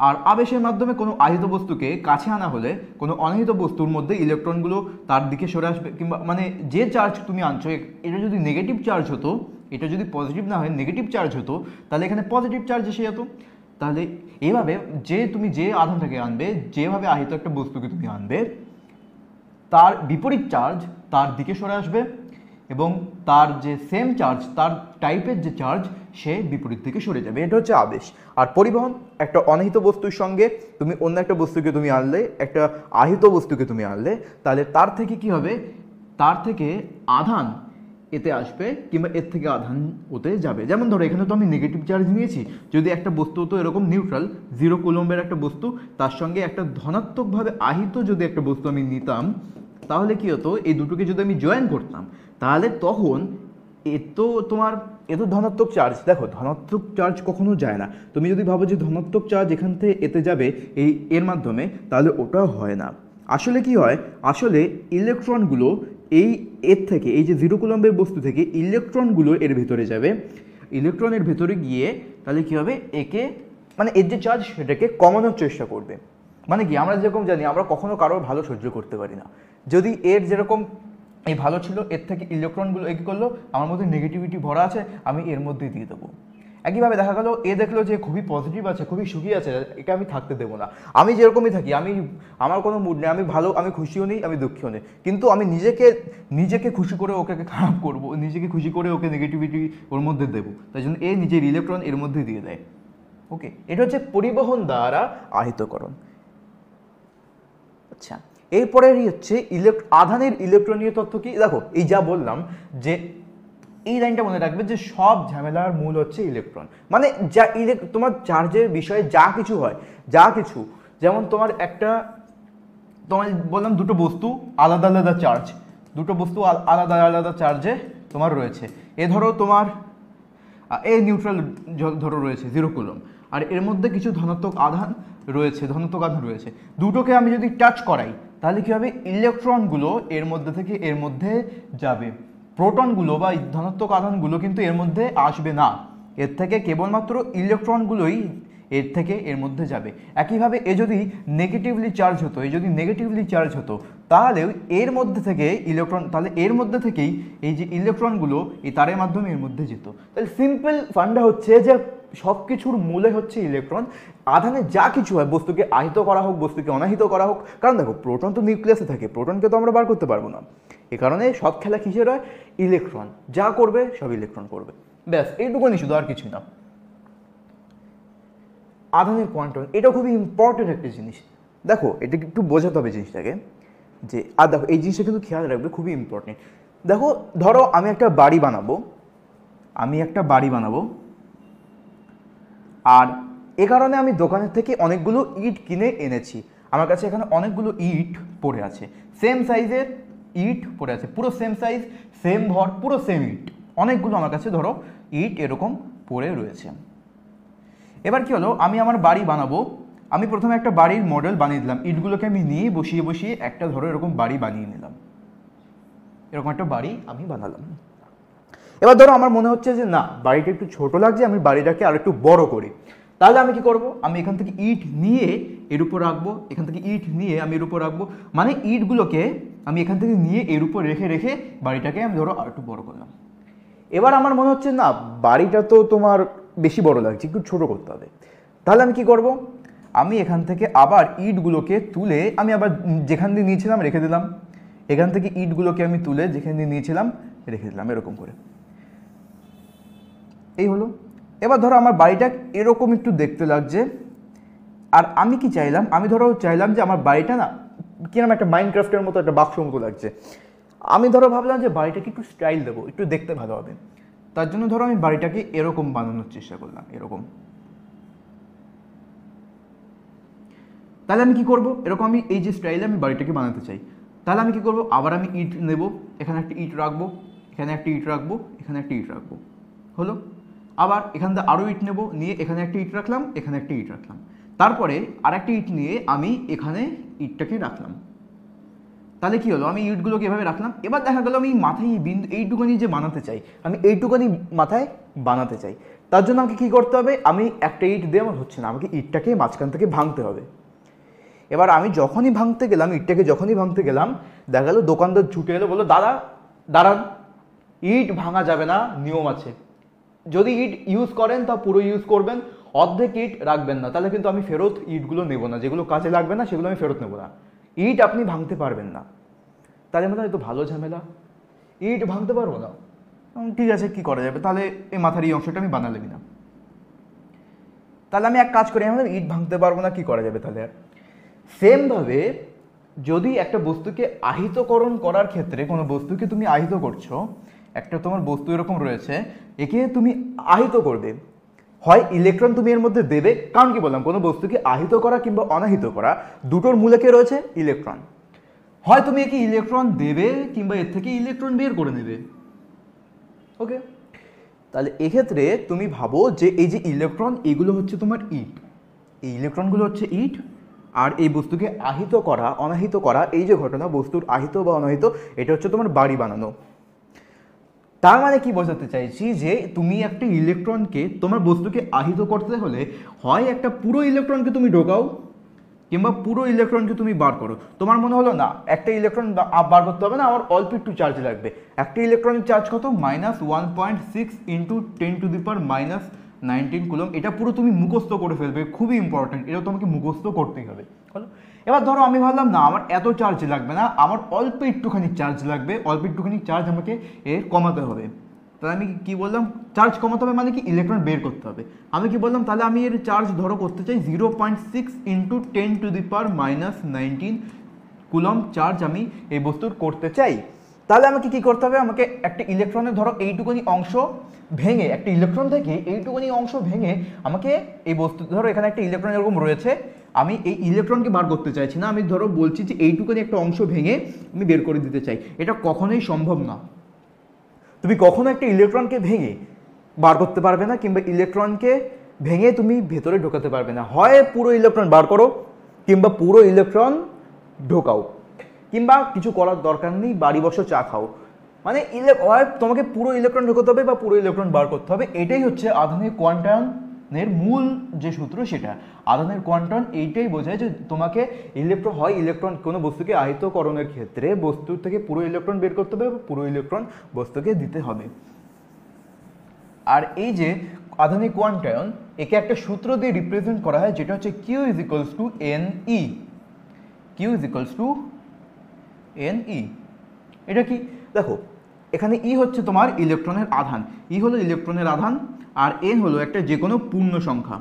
আর আবেশের মাধ্যমে কোনো আহিত বস্তুকে কাছে আনা হলে কোনো অনাহিত বস্তুর মধ্যে ইলেকট্রনগুলো তার দিকে সরে আসবে, কিংবা মানে যে চার্জ তুমি আনছো এটা যদি নেগেটিভ চার্জ হতো, এটা যদি পজিটিভ না হয় নেগেটিভ চার্জ হতো, তাহলে এখানে পজিটিভ চার্জ এসে যেত। তাহলে এইভাবে তুমি যে আধানটাকে আনবে, যেভাবে আহিত একটা বস্তুকে তুমি আনবে, তার বিপরীত চার্জ তার দিকে সরে আসবে এবং তার যে সেম চার্জ, তার টাইপের যে চার্জ, সে বিপরীত দিকে সরে যাবে। এটা হচ্ছে আবেশ। আর পরিবহন, একটা অনাহিত বস্তুর সঙ্গে তুমি অন্য একটা বস্তুকে তুমি আনলে, একটা আহিত বস্তুকে তুমি আনলে, তাহলে তার থেকে কি হবে, তার থেকে আধান এতে আসবে কিংবা এর থেকে আধান ওতে যাবে। যেমন ধরো এখানে তো আমি নেগেটিভ চার্জ নিয়েছি, যদি একটা বস্তু তো এরকম নিউট্রাল 0 কুলম্বের একটা বস্তু, তার সঙ্গে একটা ধনাত্মকভাবে আহিত যদি একটা বস্তু আমি নিতাম, তাহলে কি হতো, এই দুটোকে যদি আমি জয়েন করতাম, তাহলে তখন এ তো ধনাত্মক চার্জ। দেখো ধনাত্মক চার্জ কখনো যায় না, তুমি যদি ভাবো যে ধনাত্মক চার্জ এখান থেকে এতে যাবে এর মাধ্যমে, তাহলে ওটা হয় না। আসলে কি হয়, আসলে ইলেকট্রনগুলো এর থেকে, এই যে 0 কুলম্বের বস্তু থেকে ইলেকট্রনগুলো এর ভেতরে যাবে, ইলেকট্রনের ভেতরে গিয়ে তাহলে কি হবে, একে মানে এর যে চার্জ সেটাকে কমানোর চেষ্টা করবে। মানে কি, আমরা যেরকম জানি, আমরা কখনো কারোর ভালো সহ্য করতে পারি না। যদি এর যেরকম এই ভালো ছিল, এর থেকে ইলেকট্রনগুলো এ কী করলো, আমার মধ্যে নেগেটিভিটি ভরা আছে, আমি এর মধ্যেই দিয়ে দেবো। একইভাবে দেখা গেল এ দেখলো যে খুবই পজিটিভ আছে, খুবই সুখী আছে, একে আমি থাকতে দেবো না। আমি যেরকমই থাকি, আমার কোনো মুড নেই, আমি ভালো, আমি খুশিও নেই, আমি দুঃখীও নেই, কিন্তু আমি নিজেকে খুশি করে ওকে খারাপ করবো, নিজেকে খুশি করে ওকে নেগেটিভিটি ওর মধ্যে দেবো। তাই জন্য এ নিজের ইলেকট্রন এর মধ্যে দিয়ে দেয়। ওকে, এটা হচ্ছে পরিবহন দ্বারা আহিতকরণ। আচ্ছা, এরপরেরই হচ্ছে আধানের ইলেকট্রনীয় তত্ত্ব কি। দেখো এই যা বললাম, যে এই লাইনটা মনে রাখবে যে সব ঝামেলার মূল হচ্ছে ইলেকট্রন। মানে যা তোমার চার্জের বিষয়ে যা কিছু হয়, যা কিছু, যেমন তোমার বললাম দুটো বস্তু আলাদা আলাদা চার্জ, দুটো বস্তু আলাদা আলাদা চার্জে তোমার রয়েছে। ধরো তোমার নিউট্রাল ধরো রয়েছে 0 কুলম্ব, আর এর মধ্যে কিছু ধনাত্মক আধান রয়েছে, দুটোকে আমি যদি টাচ করাই, তাহলে কি হবে, ইলেকট্রনগুলো এর মধ্যে থেকে এর মধ্যে যাবে, প্রোটনগুলো বা ধনাত্মক আধানগুলো কিন্তু এর মধ্যে আসবে না, এর থেকে কেবলমাত্র ইলেকট্রনগুলোই এর থেকে এর মধ্যে যাবে। একইভাবে যদি নেগেটিভলি চার্জ হতো, তাহলে এর মধ্যে থেকে ইলেকট্রন, তাহলে এর মধ্যে থেকেই এই যে ইলেকট্রনগুলো এই তারের মাধ্যমে এর মধ্যে যেত। তাহলে সিম্পল ফান্ডা হচ্ছে যে সব কিছুর মূলে হচ্ছে ইলেকট্রন। আধানে যা কিছু হয়, বস্তুকে আহিত করা হোক, বস্তুকে অনাহিত করা হোক, কারণ দেখো প্রোটন তো নিউক্লিয়াসে থাকে, প্রোটনকে তো আমরা বার করতে পারবো না, এ কারণে সব খেলা কিসের হয়, ইলেকট্রন যা করবে সব ইলেকট্রন করবে, ব্যাস এইটুকুনি, শুধু আর কিছুই না। আধানের কোয়ান্টাম, এটা খুবই ইম্পর্টেন্ট একটা জিনিস। দেখো এটা একটু বোঝাতে হবে জিনিসটাকে, যে আর দেখো এই জিনিসটা কিন্তু খেয়াল রাখবে, খুবই ইম্পর্টেন্ট। দেখো ধরো আমি একটা বাড়ি বানাবো, আর এ কারণে আমি দোকানের থেকে অনেকগুলো ইট কিনে এনেছি, আমার কাছে এখানে অনেকগুলো ইট পড়ে আছে, সেম সাইজের ইট পড়ে আছে, পুরো সেম সাইজ, সেম ভর, পুরো সেম ইট, অনেকগুলো আমার কাছে ধরো ইট এরকম পড়ে রয়েছে। এবার কি হলো, আমি আমার বাড়ি বানাবো, আমি প্রথমে একটা বাড়ির মডেল বানিয়ে দিলাম, ইটগুলোকে আমি নিয়ে বসিয়ে একটা ধরো এরকম বাড়ি বানিয়ে নিলাম, এরকম একটা বাড়ি আমি বানালাম। এবার ধরো আমার মনে হচ্ছে যে না বাড়িটা একটু ছোট লাগছে, আমি বাড়িটাকে আর একটু বড় করি। তাহলে আমি কি করব, আমি এখান থেকে ইট নিয়ে এর উপর রাখবো, এখান থেকে ইট নিয়ে আমি এর উপর রাখবো, মানে ইটগুলোকে আমি এখান থেকে নিয়ে এর উপর রেখে রেখে বাড়িটাকে আমি ধরো আর একটু বড় করলাম। এবার আমার মনে হচ্ছে না বাড়িটা তো তোমার বেশি বড় লাগছে, একটু ছোট করতে হবে। তাহলে আমি কি করব, আমি এখান থেকে আবার ইটগুলোকে তুলে আমি আবার যেখান দিয়ে নিয়েছিলাম রেখে দিলাম, এখান থেকে ইটগুলোকে আমি তুলে যেখান দিয়ে নিয়েছিলাম রেখে দিলাম, এরকম করে। এই হলো। এবার ধরো আমার বাড়িটা এরকম একটু দেখতে লাগছে, আর আমি কি চাইলাম, আমি ধরো চাইলাম যে আমার বাড়িটা না কিরকম একটা মাইনক্রাফটের মতো একটা বাক্সর মতো লাগছে। আমি ধরো ভাবলাম যে বাড়িটাকে একটু স্টাইল দেবো, একটু দেখতে ভালো হবে। তার জন্য ধরো আমি বাড়িটাকে এরকম বানানোর চেষ্টা করলাম, এরকম। তাহলে আমি কি করব, এরকম আমি এই যে স্টাইলে আমি বাড়িটাকে বানাতে চাই, তাহলে আমি কি করব, আবার আমি ইট নেব, এখানে একটা ইট রাখবো, এখানে একটা ইট রাখবো, এখানে একটা ইট রাখবো, হলো। আবার এখান থেকে আরও ইট নেব, নিয়ে এখানে একটা ইট রাখলাম, এখানে একটা ইট রাখলাম, তারপরে আর একটা ইট নিয়ে আমি এখানে ইটটাকে রাখলাম। তাহলে কি হলো, আমি ইটগুলোকে এভাবে রাখলাম। এবার দেখা গেল আমি মাথায় এই বিন্দু এইটুকানি যে বানাতে চাই, আমি এইটুকানি মাথায় বানাতে চাই। তার জন্য আমাকে কী করতে হবে, আমি একটা ইট দিয়ে আমার হচ্ছে না, আমাকে ইটটাকে মাঝখান থেকে ভাঙতে হবে। এবার আমি যখনই ভাঙতে গেলাম, ইটটাকে যখনই ভাঙতে গেলাম, দেখা গেল দোকানদার ছুটে এলো, বললো দাদা দাঁড়ান, ইট ভাঙা যাবে না, নিয়ম আছে। যদি ইট ইউজ করেন তা পুরো ইউজ করবেন, অর্ধেক ইট রাখবেন না, তাহলে কিন্তু আমি ফেরত ইটগুলো নেব না, যেগুলো কাজে লাগবে না সেগুলো আমি ফেরত নেব না। ইট আপনি ভাঙতে পারবেন না। তাহলে মানে তো ভালো ঝামেলা, ইট ভাঙতে পারবো না, ঠিক আছে কি করা যাবে, তাহলে এই মাথার এই অংশটা আমি বানালামই না। তাহলে আমি এক কাজ করি, আমাদের ইট ভাঙতে পারবো না, কি করা যাবে তাহলে। সেমভাবে যদি একটা বস্তুকে আহিতকরণ করার ক্ষেত্রে, কোনো বস্তুকে তুমি আহিত করছো, একটা তোমার বস্তু এরকম রয়েছে, একে তুমি আহিত করবে, হয় ইলেকট্রন তুমি এর মধ্যে দেবে, কারণ কি বললাম কোনো বস্তুকে আহিত করা কিংবা অনাহিত করা দুটোর মূলে কে রয়েছে, ইলেকট্রন। হয় তুমি একে ইলেকট্রন দেবে কিংবা এর থেকে ইলেকট্রন বের করে নেবে, ওকে। তাহলে এক্ষেত্রে তুমি ভাবো যে এই যে ইলেকট্রন, এগুলো হচ্ছে তোমার ইট, এই ইলেকট্রনগুলো হচ্ছে ইট, আর এই বস্তুকে আহিত করা অনাহিত করা, এই যে ঘটনা বস্তুর আহিত বা অনাহিত, এটা হচ্ছে তোমার বাড়ি বানানো। তার মানে কি বোঝাতে চাইছি, যে তুমি একটা ইলেকট্রনকে, তোমার বস্তুকে আহিত করতে হলে হয় একটা পুরো ইলেকট্রনকে তুমি ঢোকাও কিংবা পুরো ইলেকট্রনকে তুমি বার করো। তোমার মনে হলো না একটা ইলেকট্রন বার করতে হবে না, আমার অল্প একটু চার্জ লাগবে। একটা ইলেকট্রনিক চার্জ কত, -1.6 × 10⁻⁻19 কুলম। এটা পুরো তুমি মুখস্থ করে ফেলবে, খুবই ইম্পর্টেন্ট, এটা তোমাকে মুখস্থ করতেই হবে, হলো। এবার ধরো আমি ভাবলাম না আমার এত চার্জ লাগবে না, আমার অল্প একটুখানি চার্জ লাগবে, অল্প একটুখানি চার্জ আমাকে এর কমাতে হবে। তাহলে আমি কি বললাম, চার্জ কমাতে হবে মানে কি, ইলেকট্রন বের করতে হবে। আমি কি বললাম, তাহলে আমি এর চার্জ ধরো করতে চাই 0.6 × 10⁻⁻19 কুলম চার্জ আমি এই বস্তুর করতে চাই। তাহলে আমাকে কি করতে হবে, আমাকে একটা ইলেকট্রনের ধরো এইটুকুনি অংশ ভেঙে, একটা ইলেকট্রন থেকে এইটুকুনি অংশ ভেঙে আমাকে এই বস্তু, ধরো এখানে একটা ইলেকট্রন এরকম রয়েছে, আমি এই ইলেকট্রনকে বার করতে চাইছি না, আমি ধরো বলছি যে এইটুকুনি একটা অংশ ভেঙে আমি বের করে দিতে চাই। এটা কখনোই সম্ভব না, তুমি কখনো একটা ইলেকট্রনকে ভেঙে বার করতে পারবে না, কিংবা ইলেকট্রনকে ভেঙে তুমি ভেতরে ঢোকাতে পারবে না। হয় পুরো ইলেকট্রন বার করো কিংবা পুরো ইলেকট্রন ঢোকাও, কিংবা কিছু করার দরকার নেই, বাড়ি বসো চা খাও, মানে হয় তোমাকে পুরো ইলেকট্রন ঢোকাতে হবে বা পুরো ইলেকট্রন বার করতে হবে। এটাই হচ্ছে আধুনিক কোয়ান্টামের মূল যে সূত্র, সেটা আধুনিক কোয়ান্টাম এইটাই বোঝায় যে তোমাকে ইলেকট্রন কোনো বস্তুকে আহিতকরণের ক্ষেত্রে বস্তুর থেকে পুরো ইলেকট্রন বের করতে হবে, পুরো ইলেকট্রন বস্তুকে দিতে হবে। আর এই যে আধুনিক কোয়ান্টাম, একে একটা সূত্র দিয়ে রিপ্রেজেন্ট করা হয়, যেটা হচ্ছে Q = NE। Q = NE। এটা কি দেখো, এখানে E হচ্ছে তোমার ইলেকট্রনের আধান, E হলো ইলেকট্রনের আধান, আর N হলো একটা যে কোনো পূর্ণ সংখ্যা,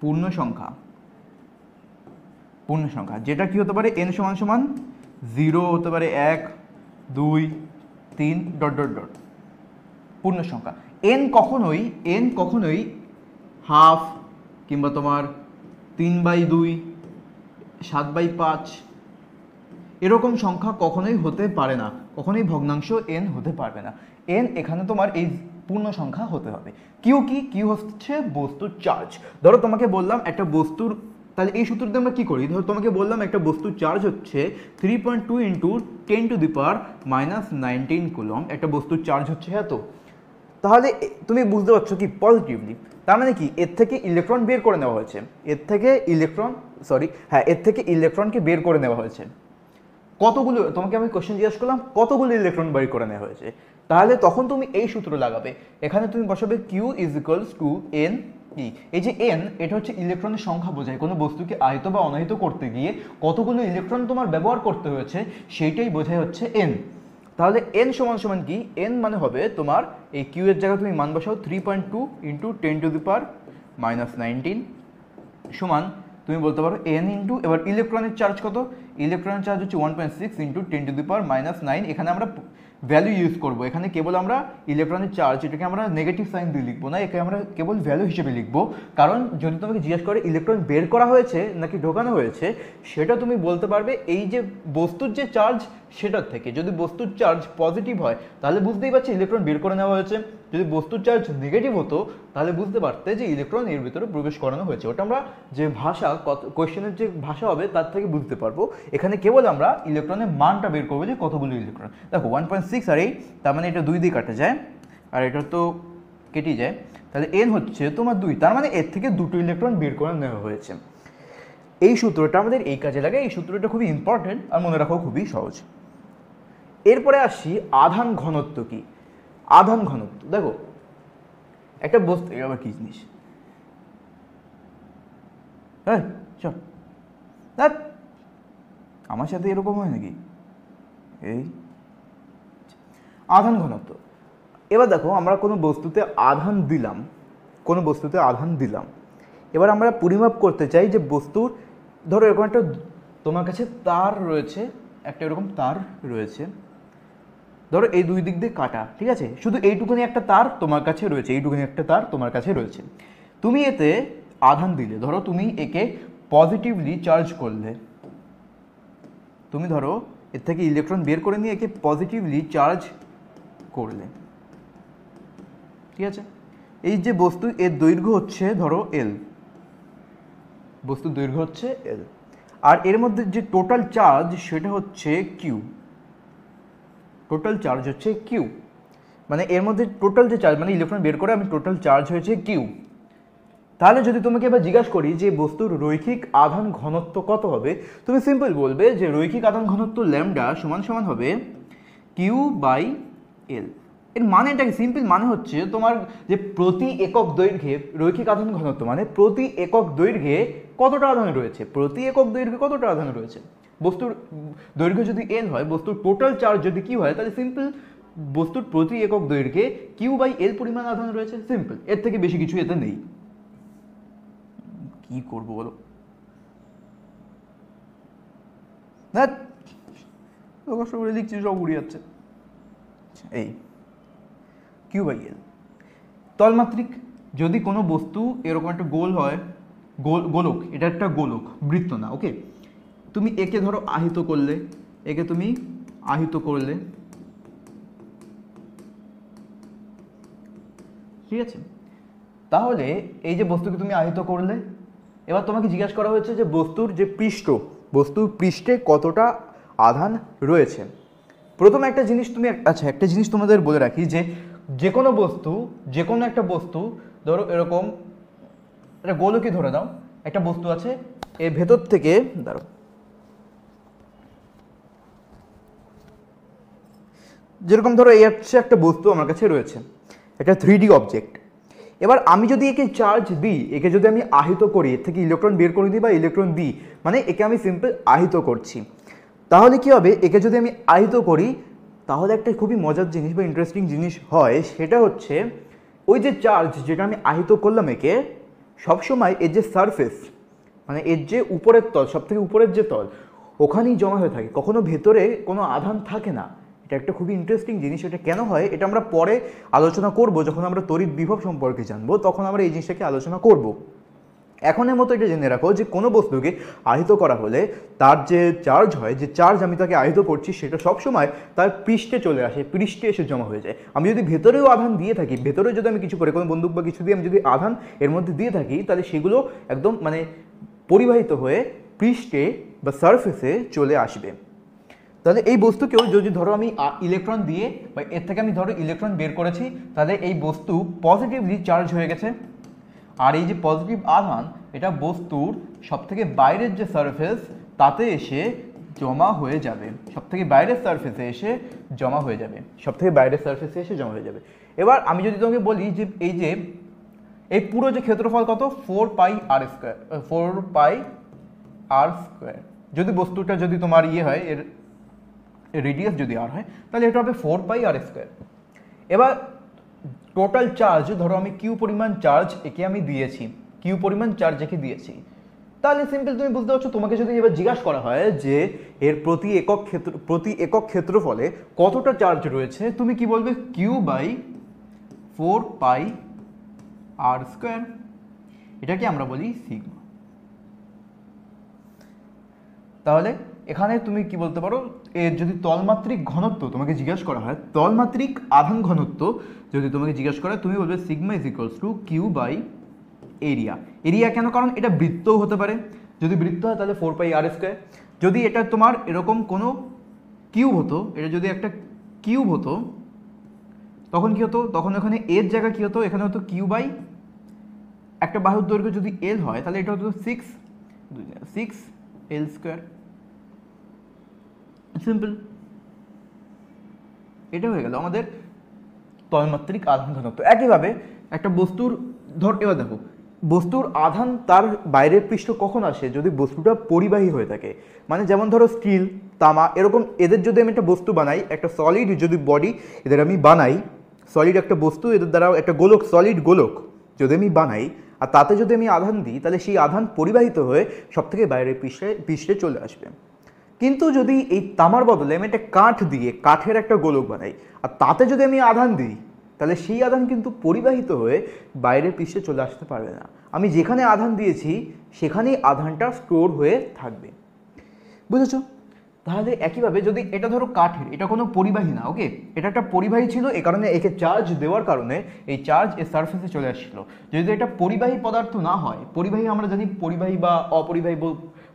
পূর্ণ সংখ্যা, যেটা কি হতে পারে, n = 0 হতে পারে, 1 2 3 ... পূর্ণ সংখ্যা। n কখনোই হাফ কিংবা তোমার 3/2 7/5 এরকম সংখ্যা কখনোই হতে পারে না, কখনোই ভগ্নাংশ n হতে পারবে না। n এখানে তোমার এই পূর্ণ সংখ্যা হতে হবে। কিউ হচ্ছে বস্তুর চার্জ। ধরো তোমাকে বললাম একটা বস্তুর তাহলে এই সূত্রতে আমরা কী করি, ধর তোমাকে বললাম একটা বস্তুর চার্জ হচ্ছে 3.2 ইন্টু 10⁻⁻19 কুলম, একটা বস্তুর চার্জ হচ্ছে এত। তাহলে তুমি বুঝতে পারছো কি পজিটিভলি, তার মানে কি এর থেকে ইলেকট্রন বের করে নেওয়া হয়েছে, এর থেকে ইলেকট্রনকে বের করে নেওয়া হয়েছে। কতগুলো, তোমাকে আমি কোশ্চেন জিজ্ঞেস করলাম কতগুলো ইলেকট্রন বের করে নেওয়া হয়েছে, তাহলে তখন তুমি এই সূত্র লাগাবে, এখানে তুমি বসাবে Q is equals two N E. এই যে এন, এটা হচ্ছে ইলেকট্রনের সংখ্যা বোঝায়, কোনো বস্তুকে আহিত বা অনাহিত করতে গিয়ে কতগুলো ইলেকট্রন তোমার ব্যবহার করতে হয়েছে সেইটাই বোঝায় হচ্ছে এন। তাহলে এন সমান সমান কি, এন মানে হবে তোমার এই কিউ এর জায়গায় তুমি মান বসাও 3.2 ইন্টু 10⁻⁻19 সমান তুমি বলতে পারো এন ইন্টু, এবার ইলেকট্রনের চার্জ কত, ইলেকট্রনের চার্জ হচ্ছে 1.6 ইন্টু 10⁻⁹। এখানে আমরা ভ্যালু ইউজ করবো, এখানে কেবল আমরা ইলেকট্রনের চার্জ এটাকে আমরা নেগেটিভ সাইন দিয়ে লিখবো না, একে আমরা কেবল ভ্যালু হিসেবে লিখবো। কারণ যদি তোমাকে জিজ্ঞেস করে ইলেকট্রন বের করা হয়েছে নাকি ঢোকানো হয়েছে, সেটা তুমি বলতে পারবে এই যে বস্তুর যে চার্জ সেটার থেকে। যদি বস্তুর চার্জ পজিটিভ হয় তাহলে বুঝতেই পারছি ইলেকট্রন বের করে নেওয়া হয়েছে, যদি বস্তুর চার্জ নেগেটিভ হতো তাহলে বুঝতে পারতে যে ইলেকট্রন এর ভিতরে প্রবেশ করানো হয়েছে। ওটা আমরা যে ভাষা, কোয়েশ্চেনের যে ভাষা হবে তার থেকে বুঝতে পারবো। এখানে কেবল আমরা ইলেকট্রনের মানটা বের করবো যে কতগুলো ইলেকট্রন। দেখো 1.6 আর এই, তার মানে এটা 2 দিয়ে কাটা যায় আর এটা তো কেটে যায়, তাহলে এন হচ্ছে তোমার 2, তার মানে এর থেকে 2টো ইলেকট্রন বের করে নেওয়া হয়েছে। এই সূত্রটা আমাদের এই কাজে লাগে, এই সূত্রটা খুবই ইম্পর্টেন্ট আর মনে রাখাও খুবই সহজ। এরপরে আসি আধান ঘনত্ব কি। আধান ঘনত্ব দেখো একটা বস্তু, আবার কি জিনিস, হ্যাঁ চল আমার সাথে এরকম হয় নাকি, এই আধান ঘনত্ব। এবার দেখো আমরা কোনো বস্তুতে আধান দিলাম, এবার আমরা পরিমাপ করতে চাই যে বস্তুর, ধরো এরকম একটা তোমার কাছে তার রয়েছে, একটা এরকম তার রয়েছে, ধরো এই দুই দিক দিয়ে কাটা, ঠিক আছে, শুধু এইটুকুনি একটা তার তোমার কাছে রয়েছে, এইটুকুনি একটা তার তোমার কাছে রয়েছে। তুমি এতে আধান দিলে, ধরো তুমি একে পজিটিভলি চার্জ করলে, তুমি ধরো এর থেকে ইলেকট্রন বের করে নিয়ে একে পজিটিভলি চার্জ করলে, ঠিক আছে। এই যে বস্তু, এর দৈর্ঘ্য হচ্ছে ধরো এল, বস্তুর দৈর্ঘ্য হচ্ছে এল, আর এর মধ্যে যে টোটাল চার্জ সেটা হচ্ছে কিউ, টোটাল চার্জ হচ্ছে কিউ, মানে এর মধ্যে টোটাল যে চার্জ, মানে ইলেকট্রন বের করে আমি টোটাল চার্জ হয়েছে কিউ। তাহলে যদি তোমাকে এবার জিজ্ঞাসা করি যে বস্তুর রৈখিক আধান ঘনত্ব কত হবে, তুমি সিম্পল বলবে যে রৈখিক আধান ঘনত্ব ল্যামডা সমান সমান হবে কিউ বাই এল। এর মানেটা কি, সিম্পল মানে হচ্ছে তোমার যে প্রতি একক দৈর্ঘ্যে রৈখিক আধান ঘনত্ব মানে প্রতি একক দৈর্ঘ্যে কতটা আধান রয়েছে, প্রতি একক দৈর্ঘ্যে কতটা আধান রয়েছে। বস্তুর দৈর্ঘ্য যদি এল হয়, বস্তুর টোটাল চার্জ যদি কিউ হয়, তাহলে সিম্পল বস্তুর প্রতি একক দৈর্ঘ্যে কিউ বাই এল পরিমাণ আধান রয়েছে, সিম্পল, এর থেকে বেশি কিছু এতে নেই। কি করবো বলো, না কষ্ট করে লিখছি সব উড়ে যাচ্ছে। এই কিউ বাই এল তলমাত্রিক, যদি কোনো বস্তু এরকম একটা গোল হয়, গোলক, এটা একটা গোলক, বৃত্ত না, ওকে, তুমি একে ধরো আহিত করলে, একে তুমি আহিত করলে, ঠিক আছে, তাহলে এই যে বস্তুকে তুমি আহিত করলে, এবার তোমাকে জিজ্ঞাসা করা হয়েছে যে বস্তুর যে পৃষ্ঠ, বস্তুর পৃষ্ঠে কতটা আধান রয়েছে। প্রথম একটা জিনিস তুমি, আচ্ছা একটা জিনিস তোমাদের বলে রাখি যে কোনো বস্তু, যে কোনো একটা বস্তু, ধরো এরকম একটা গোলকই ধরে দাও, একটা বস্তু আছে, এর ভেতর থেকে ধরো যেরকম ধরো এই হচ্ছে একটা বস্তু আমার কাছে রয়েছে, একটা 3D অবজেক্ট। এবার আমি যদি একে চার্জ দিই, একে যদি আমি আহিত করি, এর থেকে ইলেকট্রন বের করে দিই বা ইলেকট্রন দিই, মানে একে আমি সিম্পল আহিত করছি, তাহলে কি হবে, একে যদি আমি আহিত করি তাহলে একটা খুবই মজার জিনিস বা ইন্টারেস্টিং জিনিস হয়, সেটা হচ্ছে ওই যে চার্জ যেটা আমি আহিত করলাম একে, সবসময় এর যে সারফেস, মানে এর যে উপরের তল, সব থেকে উপরের যে তল, ওখানেই জমা হয়ে থাকে, কখনো ভেতরে কোনো আধান থাকে না। এটা একটা খুবই ইন্টারেস্টিং জিনিস, এটা কেন হয় এটা আমরা পরে আলোচনা করব, যখন আমরা তড়িৎ বিভব সম্পর্কে জানবো তখন আমরা এই জিনিসটাকে আলোচনা করব। এখনের মতো এটা জেনে রাখো যে কোনো বস্তুকে আহিত করা হলে তার যে চার্জ হয়, যে চার্জ আমি তাকে আহিত করছি সেটা সবসময় তার পৃষ্ঠে চলে আসে, পৃষ্ঠে এসে জমা হয়ে যায়। আমি যদি ভেতরেও আধান দিয়ে থাকি, ভেতরে যদি আমি কিছু করে কোনো বন্দুক বা কিছু দিয়ে আমি যদি আধান এর মধ্যে দিয়ে থাকি, তাহলে সেগুলো একদম মানে পরিবাহিত হয়ে পৃষ্ঠে বা সারফেসে চলে আসবে। তাহলে এই বস্তুকেও যদি ধরো আমি ইলেকট্রন দিয়ে বা এর থেকে আমি ধরো ইলেকট্রন বের করেছি, তাহলে এই বস্তু পজিটিভলি চার্জ হয়ে গেছে। আর এই যে পজিটিভ আধান এটা বস্তুর সবথেকে বাইরের যে সারফেস তাতে এসে জমা হয়ে যাবে, সবথেকে বাইরের সারফেসে এসে জমা হয়ে যাবে, সবথেকে বাইরের সারফেসে এসে জমা হয়ে যাবে। এবার আমি যদি তোমাকে বলি যে এই পুরো যে ক্ষেত্রফল কত 4πr², যদি বস্তুটা যদি তোমার হয় এর রেডিয়াস যদি আর হয় তাহলে এটা হবে 4πr²। এবার টোটাল চার্জ ধরো আমি কিউ পরিমাণ চার্জ একে আমি দিয়েছি, তাহলে সিম্পল তুমি বুঝতে পারছো। তোমাকে যদি এবার জিজ্ঞাসা করা হয় যে এর প্রতি একক ক্ষেত্রফলে কতটা চার্জ রয়েছে, তুমি কি বলবে Q/4πr², এটাকে আমরা বলি সিগমা। তাহলে এখানে তুমি কি বলতে পারো, এর যদি তলমাত্রিক ঘনত্ব তোমাকে জিজ্ঞাসা করা হয়, তলমাত্রিক আধান ঘনত্ব যদি তোমাকে জিজ্ঞাসা করা হয়, তুমি বলবে সিগমা ইজ ইকুয়ালস টু Q/এরিয়া। এরিয়া কেন? কারণ এটা বৃত্তও হতে পারে, যদি বৃত্ত হয় তাহলে 4πr²। যদি এটা তোমার এরকম কোনো কিউব হতো, এটা যদি একটা কিউব হতো তখন কি হতো, তখন এখানে এর জায়গা কি হতো, এখানে হতো Q/, একটা বাহুর দৈর্ঘ্য যদি L হয় তাহলে এটা হতো 6L²। সিম্পল, এটা হয়ে গেল আমাদের তলমাত্রিক আধান ঘনত্ব। একইভাবে একটা বস্তুর এবার দেখো, বস্তুর আধান তার বাইরের পৃষ্ঠ কখন আসে, যদি বস্তুটা পরিবাহী হয়ে থাকে। মানে যেমন ধরো স্টিল, তামা, এরকম এদের যদি আমি একটা বস্তু বানাই, একটা সলিড যদি বডি এদের আমি বানাই, সলিড একটা বস্তু, এদের দ্বারা একটা গোলক, সলিড গোলক যদি আমি বানাই আর তাতে যদি আমি আধান দিই, তাহলে সেই আধান পরিবাহিত হয়ে সবথেকে বাইরের পৃষ্ঠে চলে আসবে। কিন্তু যদি এই তামার বদলে আমি একটা কাঠ দিয়ে কাঠের একটা গোলক বানাই আর তাতে যদি আমি আধান দিই, তাহলে সেই আধান কিন্তু পরিবাহিত হয়ে বাইরের পৃষ্ঠে চলে আসতে পারবে না। আমি যেখানে আধান দিয়েছি সেখানেই আধানটা স্টোর হয়ে থাকবে। বুঝেছো? তাহলে একইভাবে যদি এটা ধরো কাঠের, এটা কোনো পরিবাহী না, ওকে, এটা একটা পরিবাহী ছিল, এই কারণে একে চার্জ দেওয়ার কারণে এই চার্জ এর সারফেসে চলে আসছিল। যদি এটা পরিবাহী পদার্থ না হয়, পরিবাহী আমরা জানি, পরিবাহী বা অপরিবাহী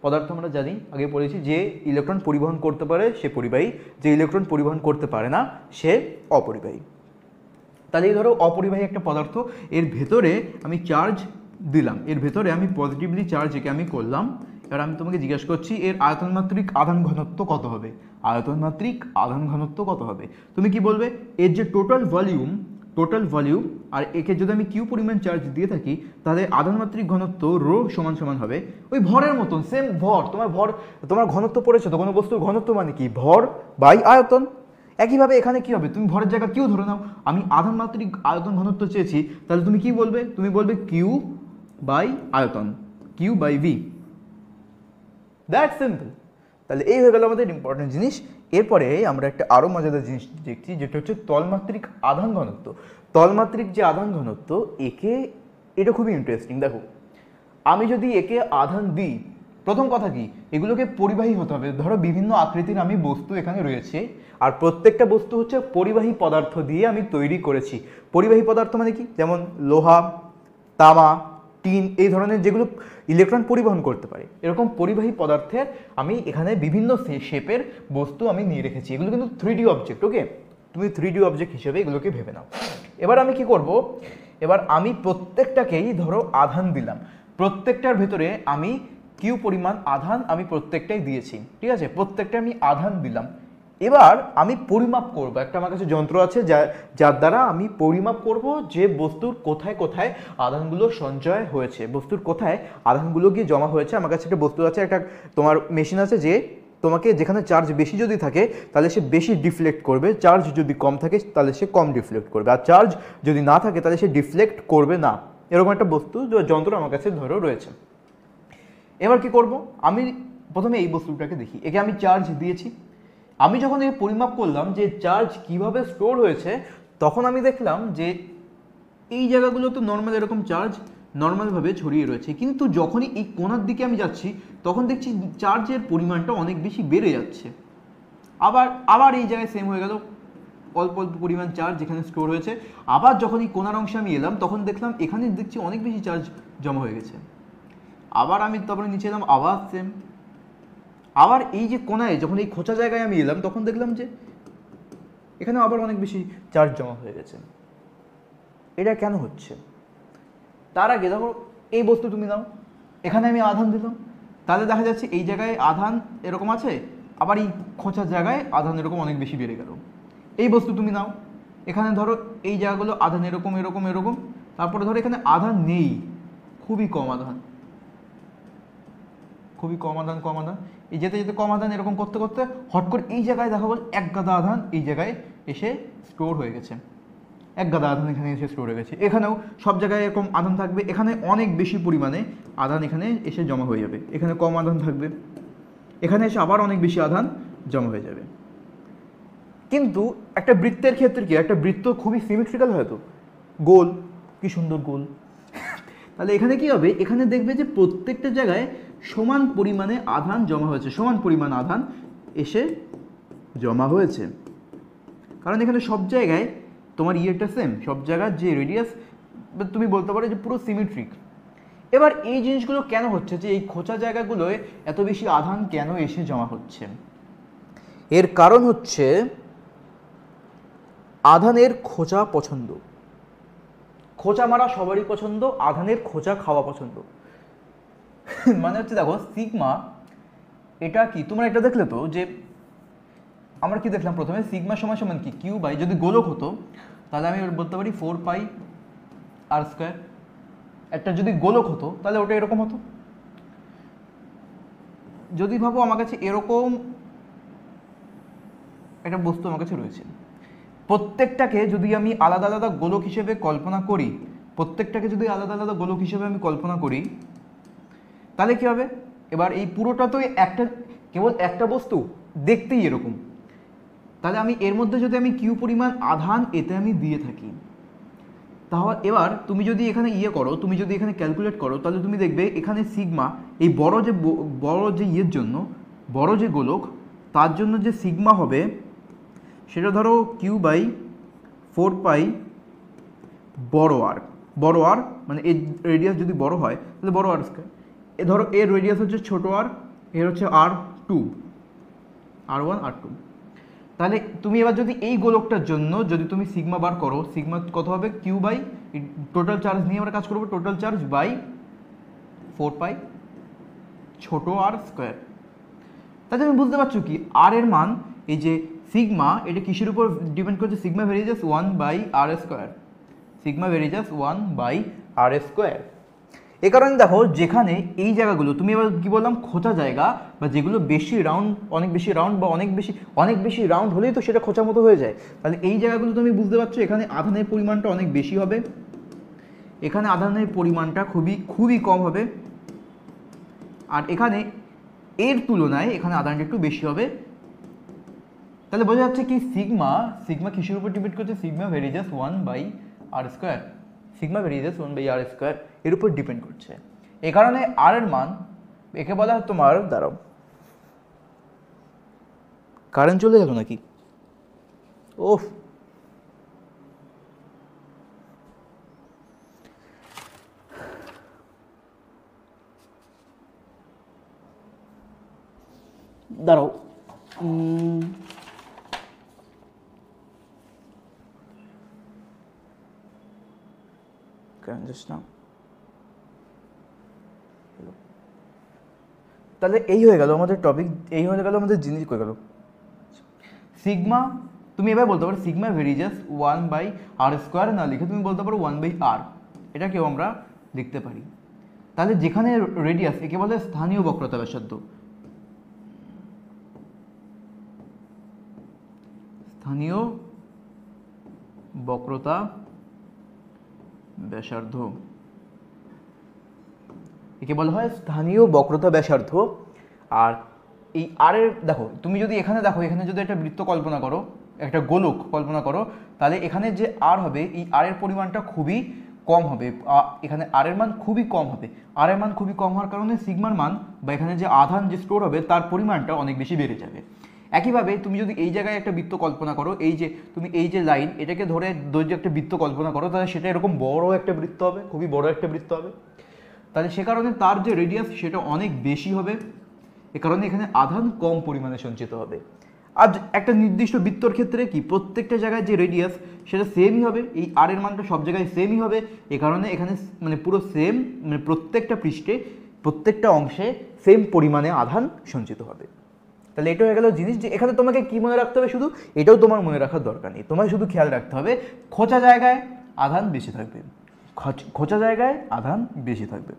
পদার্থ আমরা জানি, আগে পড়েছি, যে ইলেকট্রন পরিবহন করতে পারে সে পরিবাহী, যে ইলেকট্রন পরিবহন করতে পারে না সে অপরিবাহী। তাহলে এই ধরো অপরিবাহী একটা পদার্থ, এর ভেতরে আমি চার্জ দিলাম, এর ভেতরে আমি পজিটিভলি চার্জ একে আমি করলাম। এবার আমি তোমাকে জিজ্ঞাসা করছি এর আয়তনমাত্রিক আধান ঘনত্ব কত হবে, তুমি কি বলবে? এর যে টোটাল ভলিউম আর একে যদি আমি কিউ পরিমাণ চার্জ দিয়ে থাকি, তাহলে আধানমাত্রিক ঘনত্ব রো সমান হবে ওই ভরের মতন, সেম ভর, তোমার ঘনত্ব পড়েছে তো, কোনো বস্তুর ঘনত্ব মানে কি, ভর বাই আয়তন। একইভাবে এখানে কি হবে, তুমি ভরের জায়গা কিউ ধরে নাও, আমি আধানমাত্রিক আয়তন ঘনত্ব চেয়েছি, তাহলে তুমি কি বলবে? তুমি বলবে Q/V। That simple. তাহলে এই হয়ে গেল আমাদের ইম্পর্টেন্ট জিনিস। এরপরে আমরা একটা আরও মজাদার জিনিস দেখছি, যেটা হচ্ছে তলমাত্রিক আধান ঘনত্ব। তলমাত্রিক যে আধান ঘনত্ব, এটা খুবই ইন্টারেস্টিং। দেখো, আমি যদি একে আধান দিই, প্রথম কথা কি, এগুলোকে পরিবাহী হতে হবে। ধরো বিভিন্ন আকৃতির আমি বস্তু এখানে রয়েছে, আর প্রত্যেকটা বস্তু হচ্ছে পরিবাহী পদার্থ দিয়ে আমি তৈরি করেছি। পরিবাহী পদার্থ মানে কি, যেমন লোহা, তামা, টিন, এই ধরনের যেগুলো ইলেকট্রন পরিবহন করতে পারে, এরকম পরিবাহী পদার্থের আমি এখানে বিভিন্ন শেপের বস্তু আমি নিয়ে রেখেছি। এগুলো কিন্তু 3D অবজেক্ট, ওকে, তুমি 3D অবজেক্ট হিসেবে এগুলোকে ভেবে নাও। এবার আমি কি করব, এবার আমি প্রত্যেকটাকেই ধরো আধান দিলাম, প্রত্যেকটার ভেতরে আমি কিউ পরিমাণ আধান আমি প্রত্যেকটাই দিয়েছি, ঠিক আছে, প্রত্যেকটা আমি আধান দিলাম। এবার আমি পরিমাপ করব, একটা আমার কাছে যন্ত্র আছে যার দ্বারা আমি পরিমাপ করব যে বস্তুর কোথায় কোথায় আধানগুলো সঞ্চয় হয়েছে, বস্তুর কোথায় আধানগুলো গিয়ে জমা হয়েছে। আমার কাছে একটা বস্তু আছে, একটা তোমার মেশিন আছে, যে তোমাকে যেখানে চার্জ বেশি যদি থাকে তাহলে সে বেশি ডিফ্লেক্ট করবে, চার্জ যদি কম থাকে তাহলে সে কম ডিফ্লেক্ট করবে, আর চার্জ যদি না থাকে তাহলে সে ডিফ্লেক্ট করবে না। এরকম একটা যন্ত্র আমার কাছে ধরো রয়েছে। এবার কি করব, আমি প্রথমে এই বস্তুটাকে দেখি, একে আমি চার্জ দিয়েছি। আমি যখন এই পরিমাপ করলাম যে চার্জ কিভাবে স্টোর হয়েছে, তখন আমি দেখলাম যে এই জায়গাগুলো তো নর্মাল এরকম চার্জ নর্মালভাবে ছড়িয়ে রয়েছে, কিন্তু যখনই এই কোণার দিকে আমি যাচ্ছি তখন দেখছি চার্জের পরিমাণটা অনেক বেশি বেড়ে যাচ্ছে। আবার এই জায়গায় সেম হয়ে গেল, অল্প অল্প পরিমাণ চার্জ যেখানে স্টোর হয়েছে। আবার যখন এই কোণার অংশে আমি এলাম তখন দেখলাম এখানে দেখছি অনেক বেশি চার্জ জমা হয়ে গেছে। আবার আমি তারপরে নিচে এলাম, আবার সেম। আবার এই যে কোনায় যখন এই খোঁচা জায়গায় আমি এলাম তখন দেখলাম যে এখানে আবার অনেক বেশি চার্জ জমা হয়ে গেছে। এটা কেন হচ্ছে? তার আগে দেখো এই বস্তু তুমি নাও, এখানে আমি আধান দিলাম, তাহলে দেখা যাচ্ছে এই জায়গায় আধান এরকম আছে, আবার এই খোঁচার জায়গায় আধান এরকম অনেক বেশি বেড়ে গেল। এই বস্তু তুমি নাও, এখানে ধরো এই জায়গাগুলো আধান এরকম এরকম এরকম, তারপরে ধরো এখানে আধান নেই, খুবই কম আধান, খুবই কম আধান, কম আধান, এই যেতে যেতে কম আধান এরকম করতে করতে হট করে এই জায়গায় দেখা গেল এক গাদা আধান এই জায়গায় এসে স্টোর হয়ে গেছে, এক গাদা আধান এখানে এসে স্টোর হয়ে গেছে। এখানেও সব জায়গায় এরকম আধান থাকবে, এখানে অনেক বেশি পরিমাণে আধান এখানে এসে জমা হয়ে যাবে, এখানে কম আধান থাকবে, এখানে এসে আবার অনেক বেশি আধান জমা হয়ে যাবে। কিন্তু একটা বৃত্তের ক্ষেত্রে কি, একটা বৃত্ত খুবই সিমেট্রিক্যাল হয়, তো গোল, কি সুন্দর গোল। তাহলে এখানে কি হবে, এখানে দেখবে যে প্রত্যেকটা জায়গায় সমান পরিমাণে আধান জমা হয়েছে, সমান পরিমাণ আধান এসে জমা হয়েছে, কারণ এখানে সব জায়গায় তোমার ইয়েটা সেম, সব জায়গার যে রেডিয়াস তুমি বলতে পারো যে পুরো সিমেট্রিক। এবার এই জিনিসগুলো কেন হচ্ছে, যে এই খোঁচা জায়গাগুলোয় এত বেশি আধান কেন এসে জমা হচ্ছে? এর কারণ হচ্ছে আধানের খোঁচা পছন্দ। খোঁচা মারা সবারই পছন্দ, আধানের খোঁচা খাওয়া পছন্দ। মানে হচ্ছে দেখো সিগমা, এটা কি তোমরা এটা দেখলে তো যে আমরা কি দেখলাম প্রথমে, সিগমা সমান সমান কি কিউ বাই, যদি গোলক হতো তাহলে আমি বলতে পারি 4 পাই আর স্কোয়ার। একটা যদি গোলক হতো তাহলে ওটা এরকম হতো। যদি ভাবো আমার কাছে এরকম একটা বস্তু আমার কাছে রয়েছে, প্রত্যেকটাকে যদি আমি আলাদা আলাদা গোলক হিসেবে কল্পনা করি, প্রত্যেকটাকে যদি আলাদা আলাদা গোলক হিসেবে আমি কল্পনা করি, তাহলে কি হবে, এবার এই পুরোটা তো একটা, কেবল একটা বস্তু দেখতেই এরকম, তাহলে আমি এর মধ্যে যদি আমি কিউ পরিমাণ আধান এতে আমি দিয়ে থাকি, তাহলে এবার তুমি যদি এখানে ইয়ে করো, তুমি যদি এখানে ক্যালকুলেট করো, তাহলে তুমি দেখবে এখানে সিগমা, এই বড় যে ইয়ের জন্য, বড় যে গোলক তার জন্য যে সিগমা হবে সেটা ধরো কিউ বাই 4 পাই বড় আর মানে এর রেডিয়াস যদি বড় হয় তাহলে বড় আর স্কয়ার। এ ধরো এর রেডিয়াস হচ্ছে ছোট আর, এর হচ্ছে R2, R1 R2। তাহলে তুমি এবার যদি এই গোলকটার জন্য যদি তুমি সিগমা বার করো, সিগমা কত হবে, কিউ বাই টোটাল চার্জ নিয়ে আমরা কাজ করবো, টোটাল চার্জ বাই 4 পাই ছোট আর স্কোয়ার। তাহলে তুমি বুঝতে পারছো কি আর এর মান, এই যে সিগমা, এটা কিসের উপর ডিপেন্ড করছে, sigma varies as 1 by r square, sigma varies as 1 by r square. এ কারণে দেখো যেখানে এই জায়গাগুলো তুমি এবার কি বললাম, খোঁচা জায়গা বা যেগুলো বেশি রাউন্ড, অনেক বেশি রাউন্ড বা অনেক বেশি রাউন্ড হলেই তো সেটা খোঁচার মতো হয়ে যায়, তাহলে এই জায়গাগুলো তুমি বুঝতে পারছো এখানে আধানের পরিমাণটা অনেক বেশি হবে, এখানে আধানের পরিমাণটা খুবই কম হবে, আর এখানে এর তুলনায় এখানে আধানটা একটু বেশি হবে। তাহলে বোঝা যাচ্ছে কি সিগমা কিসের উপর ডিপেন্ড করছে, sigma varies as 1 by r square, sigma varies as 1 by r square এর উপর ডিপেন্ড করছে। এই কারণে আর এর মান, একে বলা হয় তোমার, দাঁড়াও কারেন্ট চলে গেল নাকি, ওফ, দাঁড়াও, তাহলে এই হয়ে গেল আমাদের টপিক, এই হয়ে গেল আমাদের জিনিস হয়ে গেল সিগমা। তুমি এবার বলতে পারো sigma varies as 1 by r square না লিখে তুমি বলতে পারো 1 বাই আর, এটাকেও আমরা লিখতে পারি। তাহলে যেখানে রেডিয়াস, একে বলে স্থানীয় বক্রতা ব্যাসার্ধ, স্থানীয় বক্রতা ব্যাসার্ধ, একে বলা হয় স্থানীয় বক্রতা ব্যাসার্ধ। আর এই আর এর দেখো, তুমি যদি এখানে দেখো, এখানে যদি একটা বৃত্ত কল্পনা করো, একটা গোলক কল্পনা করো, তাহলে এখানে যে আর হবে, এই আর এর পরিমাণটা খুবই কম হবে, এখানে আর এর মান খুবই কম হবে। আর এর মান খুবই কম হওয়ার কারণে সিগমার মান বা এখানে যে আধান যে স্টোর হবে তার পরিমাণটা অনেক বেশি বেড়ে যাবে। একইভাবে তুমি যদি এই জায়গায় একটা বৃত্ত কল্পনা করো, এই যে তুমি এই যে লাইন, এটাকে ধরে দৈর্ঘ্য একটা বৃত্ত কল্পনা করো, তাহলে সেটা এরকম বড় একটা বৃত্ত হবে, খুবই বড় একটা বৃত্ত হবে। তাহলে সে কারণে তার যে রেডিয়াস সেটা অনেক বেশি হবে, এ কারণে এখানে আধান কম পরিমাণে সঞ্চিত হবে। আর একটা নির্দিষ্ট বৃত্তর ক্ষেত্রে কি প্রত্যেকটা জায়গায় যে রেডিয়াস সেটা সেমই হবে, এই আর এর মানটা সব জায়গায় সেমই হবে, এ কারণে এখানে মানে পুরো সেম, মানে প্রত্যেকটা পৃষ্ঠে প্রত্যেকটা অংশে সেম পরিমাণে আধান সঞ্চিত হবে। তাহলে এটা হয়ে গেল জিনিস যে এখানে তোমাকে কি মনে রাখতে হবে, শুধু এটাও তোমার মনে রাখার দরকার নেই, তোমার শুধু খেয়াল রাখতে হবে খোঁচা জায়গায় আধান বেশি থাকবে, খোঁচা জায়গায় আধান বেশি থাকবে।